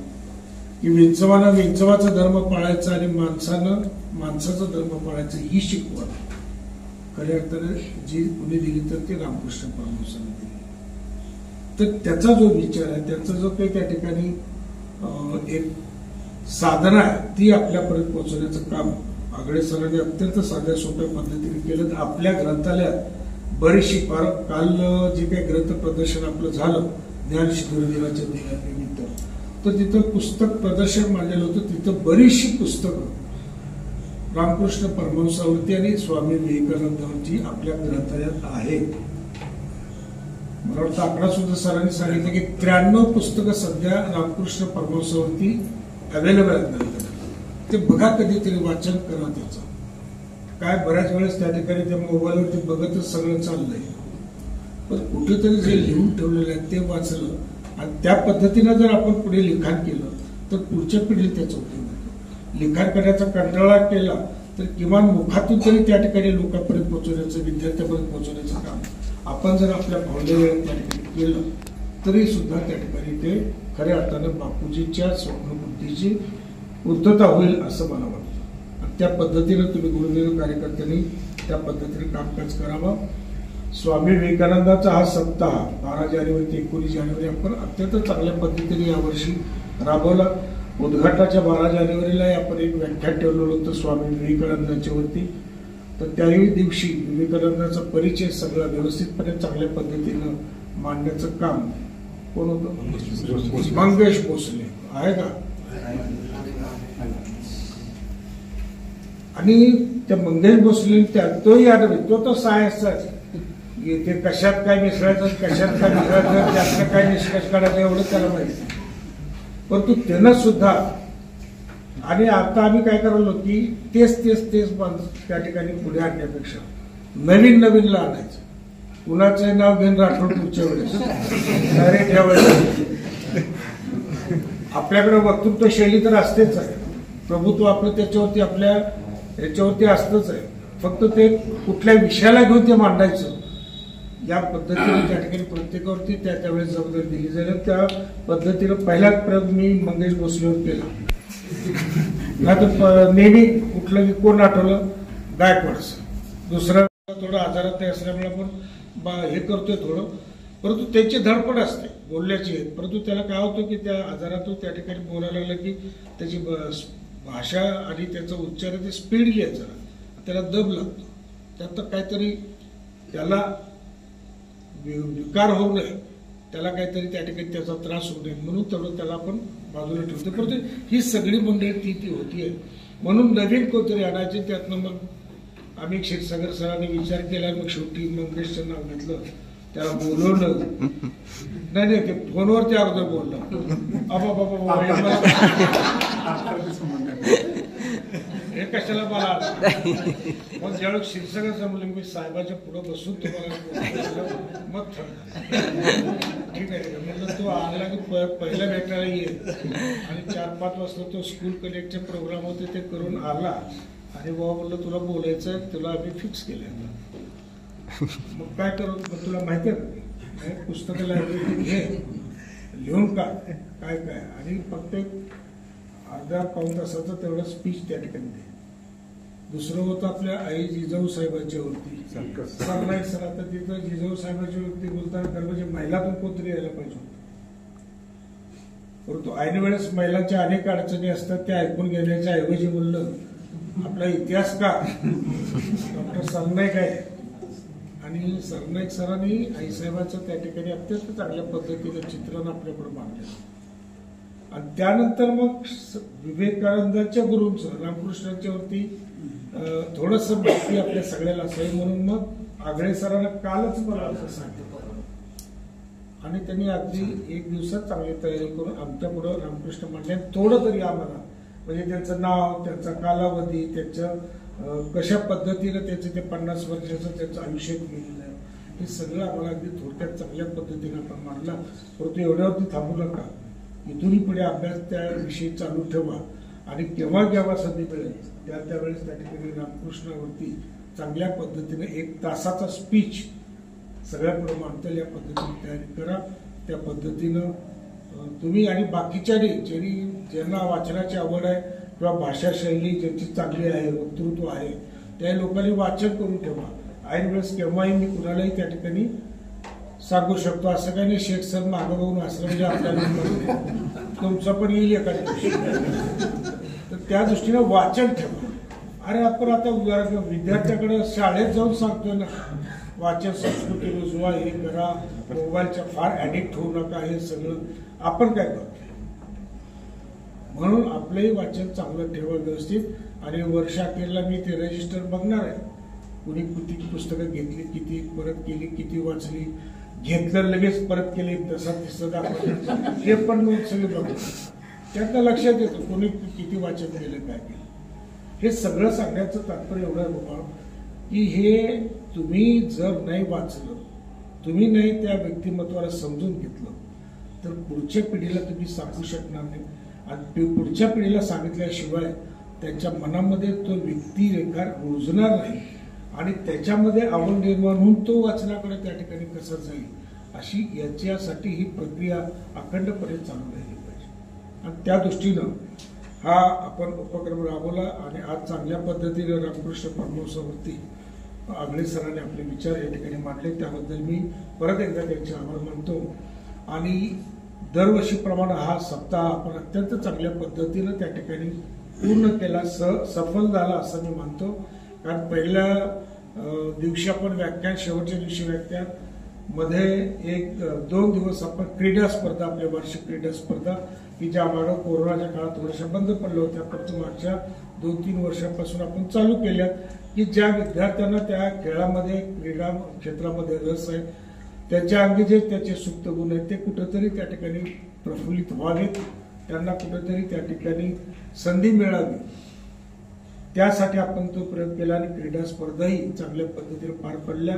की विंचवानं विंचवाचा धर्म पाळायचा आणि माणसानं माणसाचा धर्म पाळायचा, ही शिकवण खऱ्या अर्थाने जी कुणी दिली तर ते रामकृष्ण परमहंसांनी दिली. तर त्याचा जो विचार आहे, त्याचा जो काही त्या ठिकाणी एक साधना आहे, ती आपल्यापर्यंत पोहोचवण्याचं काम आगळे सरांनी अत्यंत साध्या सोप्या पद्धतीने केलं. तर आपल्या ग्रंथालयात बरीचशी काल जे काही ग्रंथ प्रदर्शन आपलं झालं ज्ञानशिखर दिनाच्या निमित्त, तर तिथं पुस्तक प्रदर्शन मांडलेलं होतं. तिथं बरीचशी पुस्तकं रामकृष्ण परमहंसावरती आणि स्वामी विवेकानंदावरती आपल्या ग्रंथालयात आहेत. मला वाटतं आकडा सुद्धा सरांनी सांगितलं की 93 पुस्तकं सध्या रामकृष्ण परमहंसावरती अवेलेबल आहेत ग्रंथालयात. ते बघा, कधीतरी वाचन करा त्याचं. काय बऱ्याच वेळेस त्या ठिकाणी त्या मोबाईलवरती बघतच सगळं चाललंय, पण कुठेतरी जे लिहून ठेवलेलं आहे ते वाचलं आणि त्या पद्धतीनं जर आपण पुढे लिखाण केलं तर पुढच्या पिढीला त्याचा उपयोग होतो. लिखाण करण्याचा कंटाळा केला तर किमान मुखातून तरी त्या ठिकाणी लोकांपर्यंत पोहोचवण्याचं, विद्यार्थ्यांपर्यंत पोहोचवण्याचं काम आपण जर आपल्या फावल्या वेळेत त्या ठिकाणी केलं तरी सुद्धा त्या ठिकाणी ते खऱ्या अर्थानं बापूजींच्या स्वप्नपूर्तीची पूर्तता होईल असं मला वाटतं. त्या पद्धतीनं तुम्ही गुरुदेव कार्यकर्त्यांनी त्या पद्धतीने कामकाज करावं. स्वामी विवेकानंदाचा हा सप्ताह 12 जानेवारी ते 19 जानेवारी आपण अत्यंत चांगल्या पद्धतीने यावर्षी राबवला. उद्घाटनाच्या 12 जानेवारीला आपण एक व्याख्यान ठेवलेलं होतं स्वामी विवेकानंदांच्या वरती. तर त्याही दिवशी विवेकानंदाचा परिचय सगळा व्यवस्थितपणे चांगल्या पद्धतीनं मांडण्याचं काम कोण होतं? मंगेश भोसले आहे का? आणि त्या मंगेश भोसले तोही आठवले, तो सायन्सचा ते कशात काय मिसळायचं, कशात काय मिसळायचं, त्यातनं काय निष्कर्ष काढायचं एवढं त्याला माहिती. परंतु त्यानं सुद्धा, आणि आता आम्ही काय करायलो की तेच त्या ठिकाणी पुढे आणण्यापेक्षा नवीन नवीनला आणायचं. कुणाचं नाव घेऊन राठोड पुढच्या वेळेस डायरेक्ट ठेवायचं. आपल्याकडे वक्तृत्व शैली तर असतेच आहे, प्रभुत्व आपलं त्याच्यावरती आपल्या याच्यावरती असतंच आहे. फक्त ते कुठल्या विषयाला घेऊन ते मांडायचं या पद्धतीने त्या ठिकाणी प्रत्येकावरती त्यावेळेस जबाबदारी दिली जाईल. त्या पद्धतीनं पहिलाच प्रयोग मी मंगेश भोसलेवर केला. नाही नेहमी कुठलं कोण आठवलं गायकवाडचं. दुसरं थोडं आजारात असल्यामुळे आपण हे करतोय थोडं, परंतु त्याची धडपड असते बोलण्याची. परंतु त्याला काय होतं की त्या आजारातून त्या ठिकाणी बोलायला लागलं की त्याची भाषा आणि त्याचं उच्चाराची स्पीड घ्यायचं, त्याला दब लागतो. त्यात काहीतरी त्याला विकार होऊ नये, त्याला काहीतरी त्या ठिकाणी त्याचा त्रास होऊ नये म्हणून तेवढं त्याला आपण बाजूला ठेवतो. परंतु ही सगळी मंडळी ती होतीये म्हणून नवीन कोणतरी आणायचे. त्यातनं मग आम्ही क्षीरसागर सरांनी विचार केला. मग शेवटी मंगेशचं नाव घेतलं, त्याला बोलवलं. नाही ते फोनवरती अगोदर बोललं. हे कशाला मला. मग ज्यावेळेस क्षीरसागर सर म्हणलं मी साहेबाच्या पुढे बसून तुम्हाला मग ठीक आहे म्हटलं. तो आला की पहिल्या भेटायला येईल आणि 4-5 वाजता तो स्कूल कनेक्टचे प्रोग्राम होते ते करून आला आणि बाबा म्हणलं तुला बोलायचं आहे, तुला आम्ही फिक्स केलं. मग काय करू, मग तुला माहिती आहे पुस्तकं लायब्ररी घे, लिहून काय काय आणि फक्त 1.5-2 तासाचं तेवढं स्पीच त्या ठिकाणी दे. दुसरं होतं आपल्या आई जिजाऊ साहेबांच्या वरती सरनाईक सर. आता तिथं जिजाऊ साहेबांच्या वरती बोलताना खरं म्हणजे महिलातून कोणतरी यायला पाहिजे होतं. परंतु ऐन वेळेस महिलांच्या अनेक अडचणी असतात त्या ऐकून घेण्याच्या ऐवजी बोललं आपला इतिहास का डॉक्टर सरनाईक आहे. आणि सरनाईक सरांनी आईसाहेबांचं त्या ठिकाणी अत्यंत चांगल्या पद्धतीनं चित्रण आपल्याकडे मांडलं. आणि त्यानंतर मग विवेकानंदांच्या गुरूंचं रामकृष्णांच्या वरती थोडस माहिती आपल्या सगळ्याला असावी म्हणून मग आगळे सरांना कालच मला असं सांगितलं आणि त्यांनी अगदी एक दिवसात चांगली तयारी करून आमच्या पुढं रामकृष्ण मंडळ थोडं तरी आम्हाला म्हणजे त्यांचं नाव, त्यांचा कालावधी, त्यांचं कशा पद्धतीनं त्याचं ते 50 वर्षाचं त्यांचं आयुष्य गेलेलं आहे हे सगळं आम्हाला अगदी थोडक्यात चांगल्या पद्धतीनं आपण मांडला. परंतु एवढ्यावरती थांबू नका. इथूनही पुढे अभ्यास त्याविषयी चालू ठेवा आणि केव्हा संधी मिळेल त्यावेळेस त्या ठिकाणी रामकृष्णावरती चांगल्या पद्धतीने 1 तासाचा स्पीच सगळ्यापुढे मांडता येईल या पद्धतीने तयारी करा. त्या पद्धतीनं तुम्ही आणि बाकीच्याही ज्यांना वाचनाची आवड आहे किंवा भाषा शैली ज्यांची चांगली आहे, वक्तृत्व आहे, त्या लोकांनी वाचन करून ठेवा. ऐन वेळेस केव्हाही मी कुणालाही त्या ठिकाणी सांगू शकतो. असं काही नाही शेख सर मागं बघून असलं म्हणजे आपल्याला तुमचं पण येईल एका दिवशी. तर त्या दृष्टीनं वाचन ठेवा. अरे आपण आता विद्यार्थ्याकडे शाळेत जाऊन सांगतोय ना वाचन संस्कृती रुजवा, हे करा, मोबाईलच्या फार ऍडिक्ट होऊ नका, हे सगळं आपण काय करतो. म्हणून आपलंही वाचन चांगलं ठेवा व्यवस्थित. आणि वर्षाखेरला मी ते रजिस्टर बघणार आहे. कुणी किती पुस्तकं घेतली, किती परत केली, किती वाचली, घेतलं लगेच परत केली, तसा तिसरं दाखवलं, हे पण मी सगळे बघतो. त्यातनं लक्षात येतं कोणी किती वाचन केलं, काय केलं. हे सगळं सांगण्याचं तात्पर्य एवढं आहे बाबा की हे तुम्ही जर नाही वाचलं, तुम्ही नाही त्या व्यक्तिमत्वाला समजून घेतलं तर पुढच्या पिढीला तुम्ही सांगू शकणार नाही. आणि पुढच्या पिढीला सांगितल्याशिवाय त्यांच्या मनामध्ये तो व्यक्तिरेखा रुजणार नाही आणि त्याच्यामध्ये आवड निर्माण होऊन तो वाचनाकडे त्या ठिकाणी कसा जाईल अशी याच्यासाठी ही प्रक्रिया अखंडपणे चालू राहिली पाहिजे. आणि त्या दृष्टीनं हा आपण उपक्रम राबवला आणि आज चांगल्या पद्धतीने रामकृष्ण परमहंसावरती आगळे सरांनी आपले विचार या ठिकाणी मांडले. त्याबद्दल मी परत एकदा त्यांचे आभार मानतो. आणि दरवर्षीप्रमाणे हा सप्ताह आपण अत्यंत चांगल्या पद्धतीनं त्या ठिकाणी पूर्ण केला, सफल झाला असं मी मानतो. कारण पहिल्या दिवशी आपण व्याख्यान, शेवटच्या दिवशी व्याख्यान, मध्ये 1-2 दिवस आपण क्रीडा स्पर्धा, आपल्या वार्षिक क्रीडा स्पर्धा की ज्या मागं कोरोनाच्या काळात थोड्याशा बंद पडल्या होत्या, परंतु मागच्या 2-3 वर्षापासून आपण चालू केल्या की ज्या विद्यार्थ्यांना त्या खेळामध्ये, क्रीडा क्षेत्रामध्ये रस आहे, त्याच्या अंगी जे त्याचे सुप्त गुण आहेत ते कुठेतरी त्या ठिकाणी प्रफुल्लित व्हावेत, त्यांना कुठेतरी त्या ठिकाणी संधी मिळावी, त्यासाठी आपण तो प्रयोग केला. आणि क्रीडा स्पर्धाही चांगल्या पद्धतीने पार पडल्या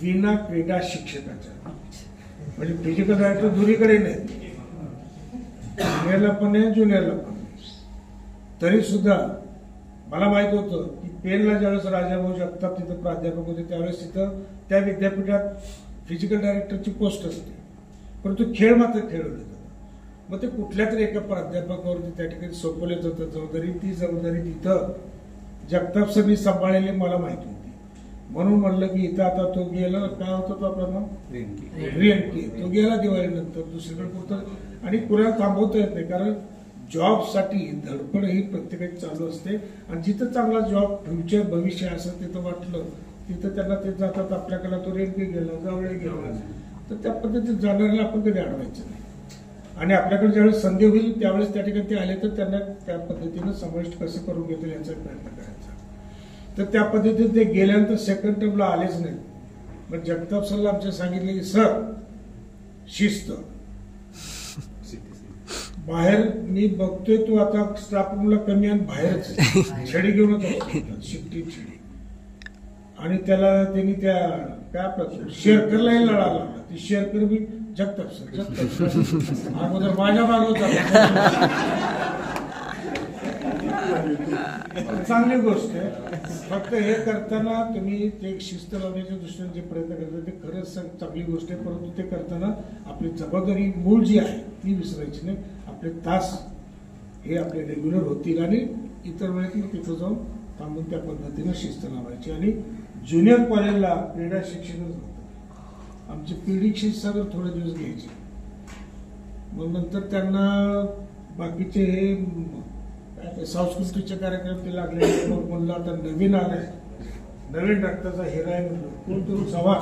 विना क्रीडा शिक्षकाच्या. म्हणजे फिजिकल डायरेक्टर दुरीकडे नाही, ज्युनियरला पण नाही, ज्युनियरला पण नाही. तरी सुद्धा मला माहित होतं की पेनला ज्यावेळेस राजाभाऊ जगताप तिथं प्राध्यापक होते त्यावेळेस तिथं त्या विद्यापीठात फिजिकल डायरेक्टरची पोस्ट असते, परंतु खेळ मात्र खेळवले जातात. मग ते कुठल्या तरी एका प्राध्यापकावरती त्या ठिकाणी सोपवले जातात जबाबदारी. ती जबाबदारी तिथं जगताप सरांनी सांभाळलेली मला माहिती होती. म्हणून म्हणलं की इथं आता तो गेला, काय होता तो आपला नाव रिएंकी, तो गेला दिवाळीनंतर दुसरीकडे कुठं. आणि कुणाला थांबवता येत नाही कारण जॉबसाठी धडपड ही प्रत्येकाची चालू असते. आणि जिथं चांगला जॉब, फ्युचर, भविष्य असं तिथं वाटलं तिथं त्यांना ते जातात. आपल्याकडे तो रेंकी गेला, जावळे गेला, तर त्या पद्धतीत जाणाऱ्याला आपण कधी अडवायचं नाही. आणि आपल्याकडे ज्यावेळेस संधी होईल त्यावेळेस त्या ठिकाणी ते आले तर त्यांना त्या पद्धतीनं समाविष्ट कसं करून घेतील याचा प्रयत्न करायचा. तर त्या पद्धतीने ते गेल्यानंतर सेकंड टर्मला आलेच नाही. मग जगताप सरला आमच्या सांगितलं की सर शिस्त, बाहेर मी बघतोय तू आता स्टाफ रूमला कमी आणि बाहेरच छडी घेऊनच शिट्टी छडी. आणि त्याला त्यांनी त्या काय आपलं शेअरकरला लढा लागला. ती शेअरकर बी जगताप सर अगोदर माझ्या माग होता. चांगली गोष्ट आहे. फक्त हे करताना तुम्ही ते शिस्त लावण्याच्या दृष्टीने जे प्रयत्न करता ते खरंच चांगली गोष्ट आहे. परंतु ते करताना आपली जबाबदारी मूळ जी आहे ती विसरायची नाही. आपले तास हे आपले रेग्युलर होतील आणि इतर वेळेत तिथं जाऊन थांबून त्या पद्धतीनं शिस्त लावायची. आणि ज्युनियर कॉलेजला क्रीडा शिक्षणच होतं. आमची पीडी क्षीरसागर थोडे दिवस घ्यायचे, मग नंतर त्यांना बाकीचे हे सांस्कृतिकचे कार्यक्रम ते लागले. मग म्हणलं आता नवीन आलाय, नवीन रक्ताचा हिरा आहे, म्हटलं कोण तो सभा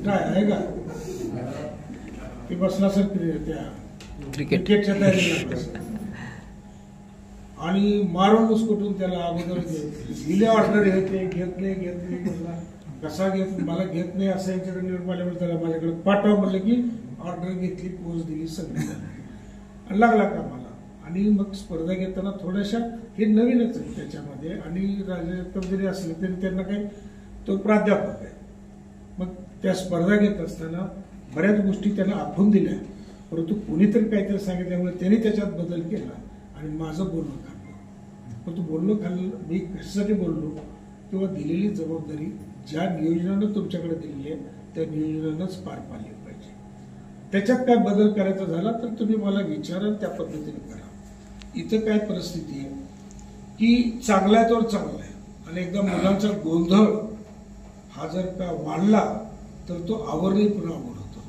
काय आहे का ते बसला सर त्या क्रिकेटच्या तयारीला आणि मारून मुस्कुटून त्याला अगोदर दिले ऑर्डर घेतले म्हटला कसा घेत मला घेत नाही असं यांच्याकडे निवड आल्यामुळे त्याला माझ्याकडे पाठवा म्हणलं की ऑर्डर घेतली, पोच दिली, सगळी आणि लागला कामाला. आणि मग स्पर्धा घेताना थोड्याशा हे नवीनच आहे त्याच्यामध्ये. आणि राजकम जरी असले तरी त्यांना काही तो प्राध्यापक आहे. मग त्या स्पर्धा घेत असताना बऱ्याच गोष्टी त्यांना आखून दिल्या, परंतु कोणीतरी काहीतरी सांगितल्यामुळे त्यांनी त्याच्यात बदल केला आणि माझं बोलणं खाल्लं. परंतु बोलणं खाल्लं मी कशासाठी बोललो किंवा दिलेली जबाबदारी ज्या नियोजनानं तुमच्याकडे दिलेली आहे त्या नियोजनानंच पार पाडली पाहिजे. त्याच्यात काय बदल करायचा झाला तर तुम्ही मला विचारा, त्या पद्धतीने करा. इथं काय परिस्थिती आहे की चांगला आहे तर चांगला आहे, आणि एकदा मुलांचा गोंधळ हा जर का वाढला तर तो आवरणही पुन्हा आवड होतो.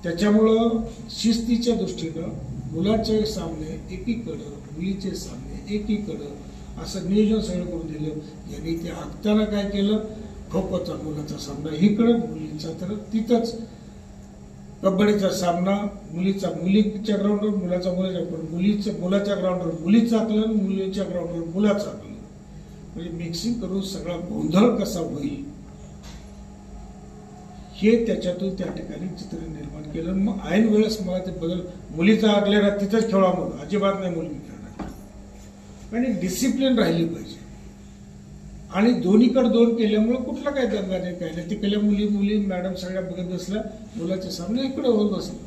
त्याच्यामुळं शिस्तीच्या दृष्टीनं मुलाचे सामने एकीकडं, मुलीचे सामने एकीकडं असं नियोजन सगळं करून दिलं. यांनी ते आखताना काय केलं, खो खोचा मुलाचा सामना इकडं, मुलींचा तर तिथंच, कबड्डीचा सामना मुलीचा मुलीच्या ग्राउंडवर, मुलाचा मुलाच्या मुलाच्या ग्राउंडवर मुलीचं आकलन, मुलीच्या ग्राउंडवर मुलाचं आकलन, म्हणजे मिक्सिंग करून सगळा गोंधळ कसा होईल हे त्याच्यातून त्या ठिकाणी चित्र निर्माण केलं. मग ऐन वेळेस मला ते बदल, मुलीचा आगलेला तिथंच खेळा म्हणून अजिबात नाही मुलगी खेळणार, आणि डिसिप्लिन राहिली पाहिजे. आणि दोन्हीकडे दोन केल्यामुळे कुठला काय दंगा नाही, काय नाही. ते केल्या मुली मॅडम सगळ्या बघत बसल्या, मुलाच्या सामने इकडे होत बसलं.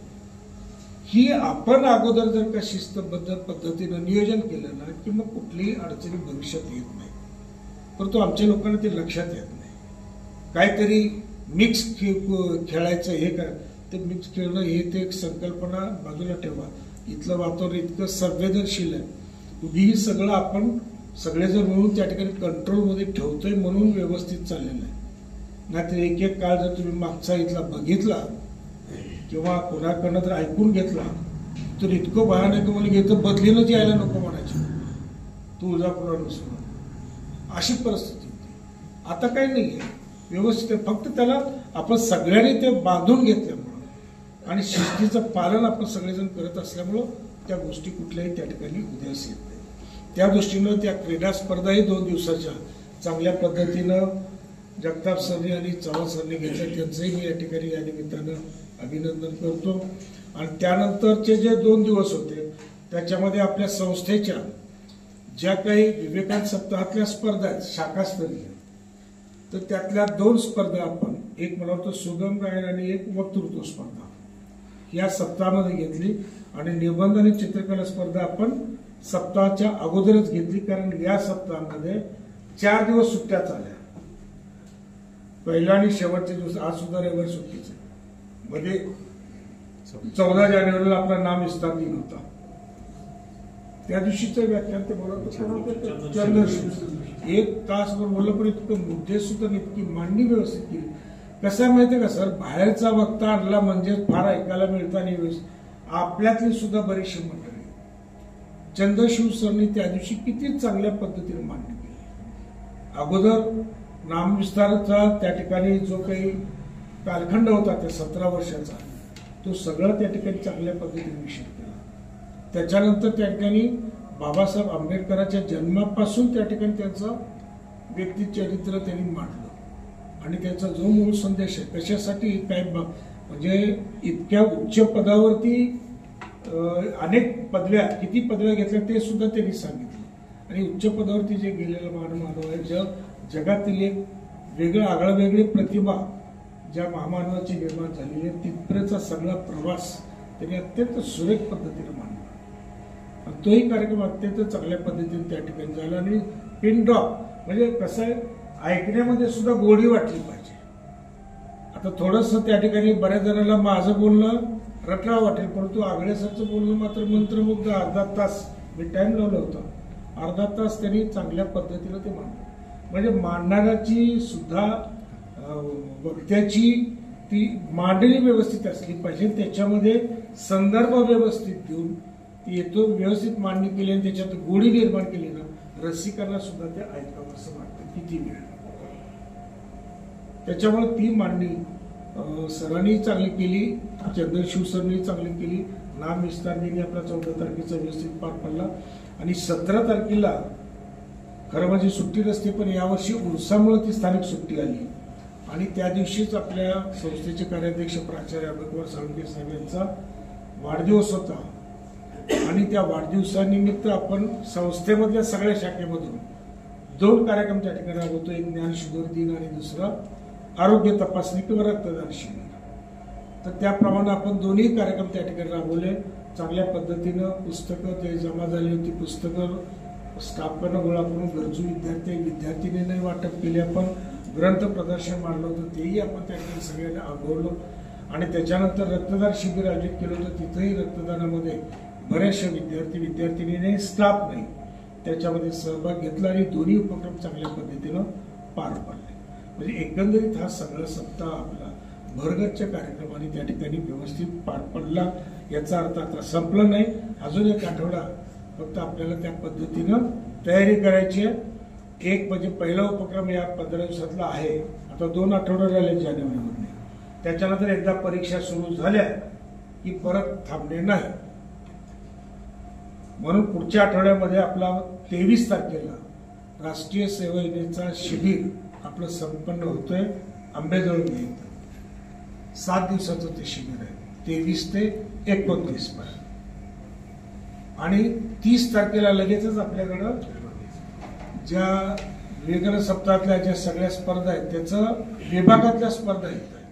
ही आपण अगोदर जर का शिस्तबद्ध पद्धतीनं नियोजन केलं ना की मग कुठलीही अडचणी भविष्यात येत नाही. परंतु आमच्या लोकांना ते लक्षात येत नाही. काहीतरी मिक्स खेळायचं हे काय, ते मिक्स खेळणं हे ते एक संकल्पना बाजूला ठेवा. इथलं वातावरण इतकं संवेदनशील आहे, ही सगळं आपण सगळेजण मिळून त्या ठिकाणी कंट्रोलमध्ये ठेवतोय म्हणून व्यवस्थित चाललेलं आहे. नाहीतर एक एक काळ जर तुम्ही मागचा इथला बघितला किंवा कोणाकडनं जर ऐकून घेतला तर इतकं भयानक म्हणजे इथं बदलीनच यायला नको म्हणायचं, तुळजापुरानुसार अशी परिस्थिती होती. आता काही नाही आहे, व्यवस्थित आहे. फक्त त्याला आपण सगळ्यांनी ते बांधून घेतल्यामुळं आणि शिस्तीचं पालन आपण सगळेजण करत असल्यामुळं त्या गोष्टी कुठल्याही त्या ठिकाणी उदयास येत नाही. त्या दृष्टीनं त्या क्रीडा स्पर्धाही 2 दिवसाच्या चांगल्या पद्धतीनं जगताप सरनी आणि चव्हाण सरनी घेतल्या, त्यांचंही मी या ठिकाणी या निमित्तानं अभिनंदन करतो. आणि त्यानंतरचे जे 2 दिवस होते त्याच्यामध्ये आपल्या संस्थेच्या ज्या काही विवेकानंद सप्ताहातल्या स्पर्धा आहेत शाखास्तरीय, तर त्यातल्या 2 स्पर्धा आपण, एक मला वाटतं सुगम गायन आणि एक वक्तृत्व स्पर्धा या सप्ताहामध्ये घेतली. आणि निबंध आणि चित्रकला स्पर्धा आपण सप्ताहाच्या अगोदरच घेतली, कारण या सप्ताहामध्ये 4 दिवस सुट्ट्या चालल्या. पहिला आणि शेवटचे दिवस, आज सुद्धा रविवार सुट्टीचे, मध्ये 14 जानेवारीला आपला नाम विस्तार दिन होता. त्या दिवशीचं व्याख्यान ते बोलत चंद्रशूर 1 तासभर बोललं, पण इतकं मुद्दे सुद्धा इतकी मांडणी व्यवस्थित केली. कसं आहे माहितीये का सर, बाहेरचा वक्ता आणला म्हणजे फार ऐकायला मिळतं आणि आपल्यातली सुद्धा बरीचशी मंडळी चंद्रशूर सरनी त्या दिवशी किती चांगल्या पद्धतीने मांडणी केली. अगोदर नामविस्ताराचा त्या ठिकाणी जो काही कालखंड होता त्या 17 वर्षाचा, तो सगळा त्या ठिकाणी चांगल्या पद्धतीने विषय केला. त्याच्यानंतर त्या ठिकाणी बाबासाहेब आंबेडकरांच्या जन्मापासून त्या ठिकाणी त्यांचं व्यक्तिचरित्र त्यांनी मांडलं आणि त्यांचा जो मूळ संदेश आहे कशासाठी काय, म्हणजे इतक्या उच्च पदावरती अनेक पदव्या, किती पदव्या घेतल्या ते सुद्धा त्यांनी सांगितलं. आणि उच्च पदावरती जे गेलेलं मानव आहे, जगातील एक वेगळं आगळवेगळी प्रतिभा ज्या महामानवाची निर्माण झालेली आहे, तिथपर्यंतचा सगळा प्रवास त्यांनी अत्यंत सुरेख पद्धतीने मांडला. तोही कार्यक्रम अत्यंत चांगल्या पद्धतीने त्या ठिकाणी झाला. आणि पिन ड्रॉप म्हणजे कसं आहे, ऐकण्यामध्ये सुद्धा गोडी वाटली पाहिजे. आता थोडंसं त्या ठिकाणी बऱ्याच जणांना माझं बोलणं रटरा वाटेल, परंतु आगळेसरचं बोलणं मात्र मंत्रमुग्ध. अर्धा तास मी टाइम लावला होता, अर्धा तास त्यांनी चांगल्या पद्धतीनं ते मांडलं. म्हणजे मांडणाऱ्याची सुद्धा वक्त्याची ती मांडणी व्यवस्थित असली पाहिजे. त्याच्यामध्ये संदर्भ व्यवस्थित देऊन ती येतो व्यवस्थित मांडणी केली आणि त्याच्यात गोडी निर्माण केली ना, रसिकांना सुद्धा ते ऐकावं असं वाटतं किती वेळ. त्याच्यामुळे ती मांडणी सरांनी चांगली केली, चंद्रशिव सरांनी चांगली केली, नाम विस्तारने आपला 14 तारखेचा व्यवस्थित पार पडला. आणि 17 तारखेला खरं म्हणजे सुट्टी नसते, पण यावर्षी उर्सामुळे ती स्थानिक सुट्टी आली आणि त्या दिवशीच आपल्या संस्थेचे कार्याध्यक्ष प्राचार्य अभयकुमार साळुंखे साहेब यांचा वाढदिवस होता. आणि त्या वाढदिवसानिमित्त आपण संस्थेमधल्या सगळ्या शाखेमधून 2 कार्यक्रम त्या ठिकाणी राबवतो. एक ज्ञानशोधक दिन आणि दुसरा आरोग्य तपासणी किंवा रक्तदान शिबिर. तर त्याप्रमाणे आपण दोन्ही कार्यक्रम त्या ठिकाणी राबवले. चांगल्या पद्धतीनं पुस्तकं ते जमा झाली होती, पुस्तकं स्टाफकडनं गोळा करून गरजू विद्यार्थिनींनी वाटप केले. आपण ग्रंथ प्रदर्शन मांडलं होतं, तेही आपण त्या ठिकाणी सगळ्यांना अगवलं. आणि त्याच्यानंतर रक्तदान शिबिर आयोजित केलं होतं. तिथंही रक्तदानामध्ये बऱ्याचशा विद्यार्थिनीने स्टाफ नाही त्याच्यामध्ये सहभाग घेतला आणि दोन्ही उपक्रम चांगल्या पद्धतीनं पार पडले. म्हणजे एकंदरीत हा सगळा सप्ताह आपला भरगच्च कार्यक्रमाने त्या ठिकाणी व्यवस्थित पार पडला. याचा अर्थ आता संपलं नाही, अजून एक आठवडा फक्त आपल्याला त्या पद्धतीनं तयारी करायची आहे. एक म्हणजे पहिला उपक्रम या 15 दिवसातला आहे. आता 2 आठवडे राहिले जानेवारीमध्ये. त्याच्यानंतर एकदा परीक्षा सुरू झाल्या की परत थांबणे नाही. म्हणून पुढच्या आठवड्यामध्ये आपला 23 तारखेला राष्ट्रीय सेवा योजनेचा शिबिर आपलं संपन्न होतोय आंबेजोगाई. 7 दिवसाचं ते शिबिर आहे, 23 ते 29 पर्यंत. आणि 30 तारखेला लगेचच आपल्याकडं ज्या विवेकानंद सप्ताहातल्या ज्या सगळ्या स्पर्धा आहेत त्याचं विभागातल्या स्पर्धा येत आहेत.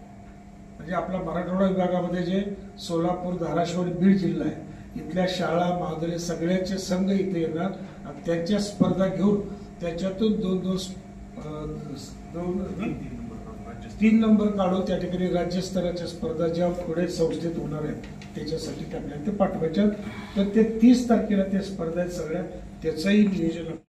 म्हणजे आपला मराठवाडा विभागामध्ये जे सोलापूर, धाराशिव आणि बीड जिल्हा आहे, इथल्या शाळा महाविद्यालय सगळ्याचे संघ इथे येणार आणि त्यांच्या स्पर्धा घेऊन त्याच्यातून 3 नंबर काढून त्या ठिकाणी राज्यस्तराच्या स्पर्धा ज्या पुढे संस्थेत होणार आहेत त्याच्यासाठी आपल्याला ते पाठवायच्या. तर ते 30 तारखेला त्या स्पर्धा आहेत सगळ्या, त्याचंही नियोजन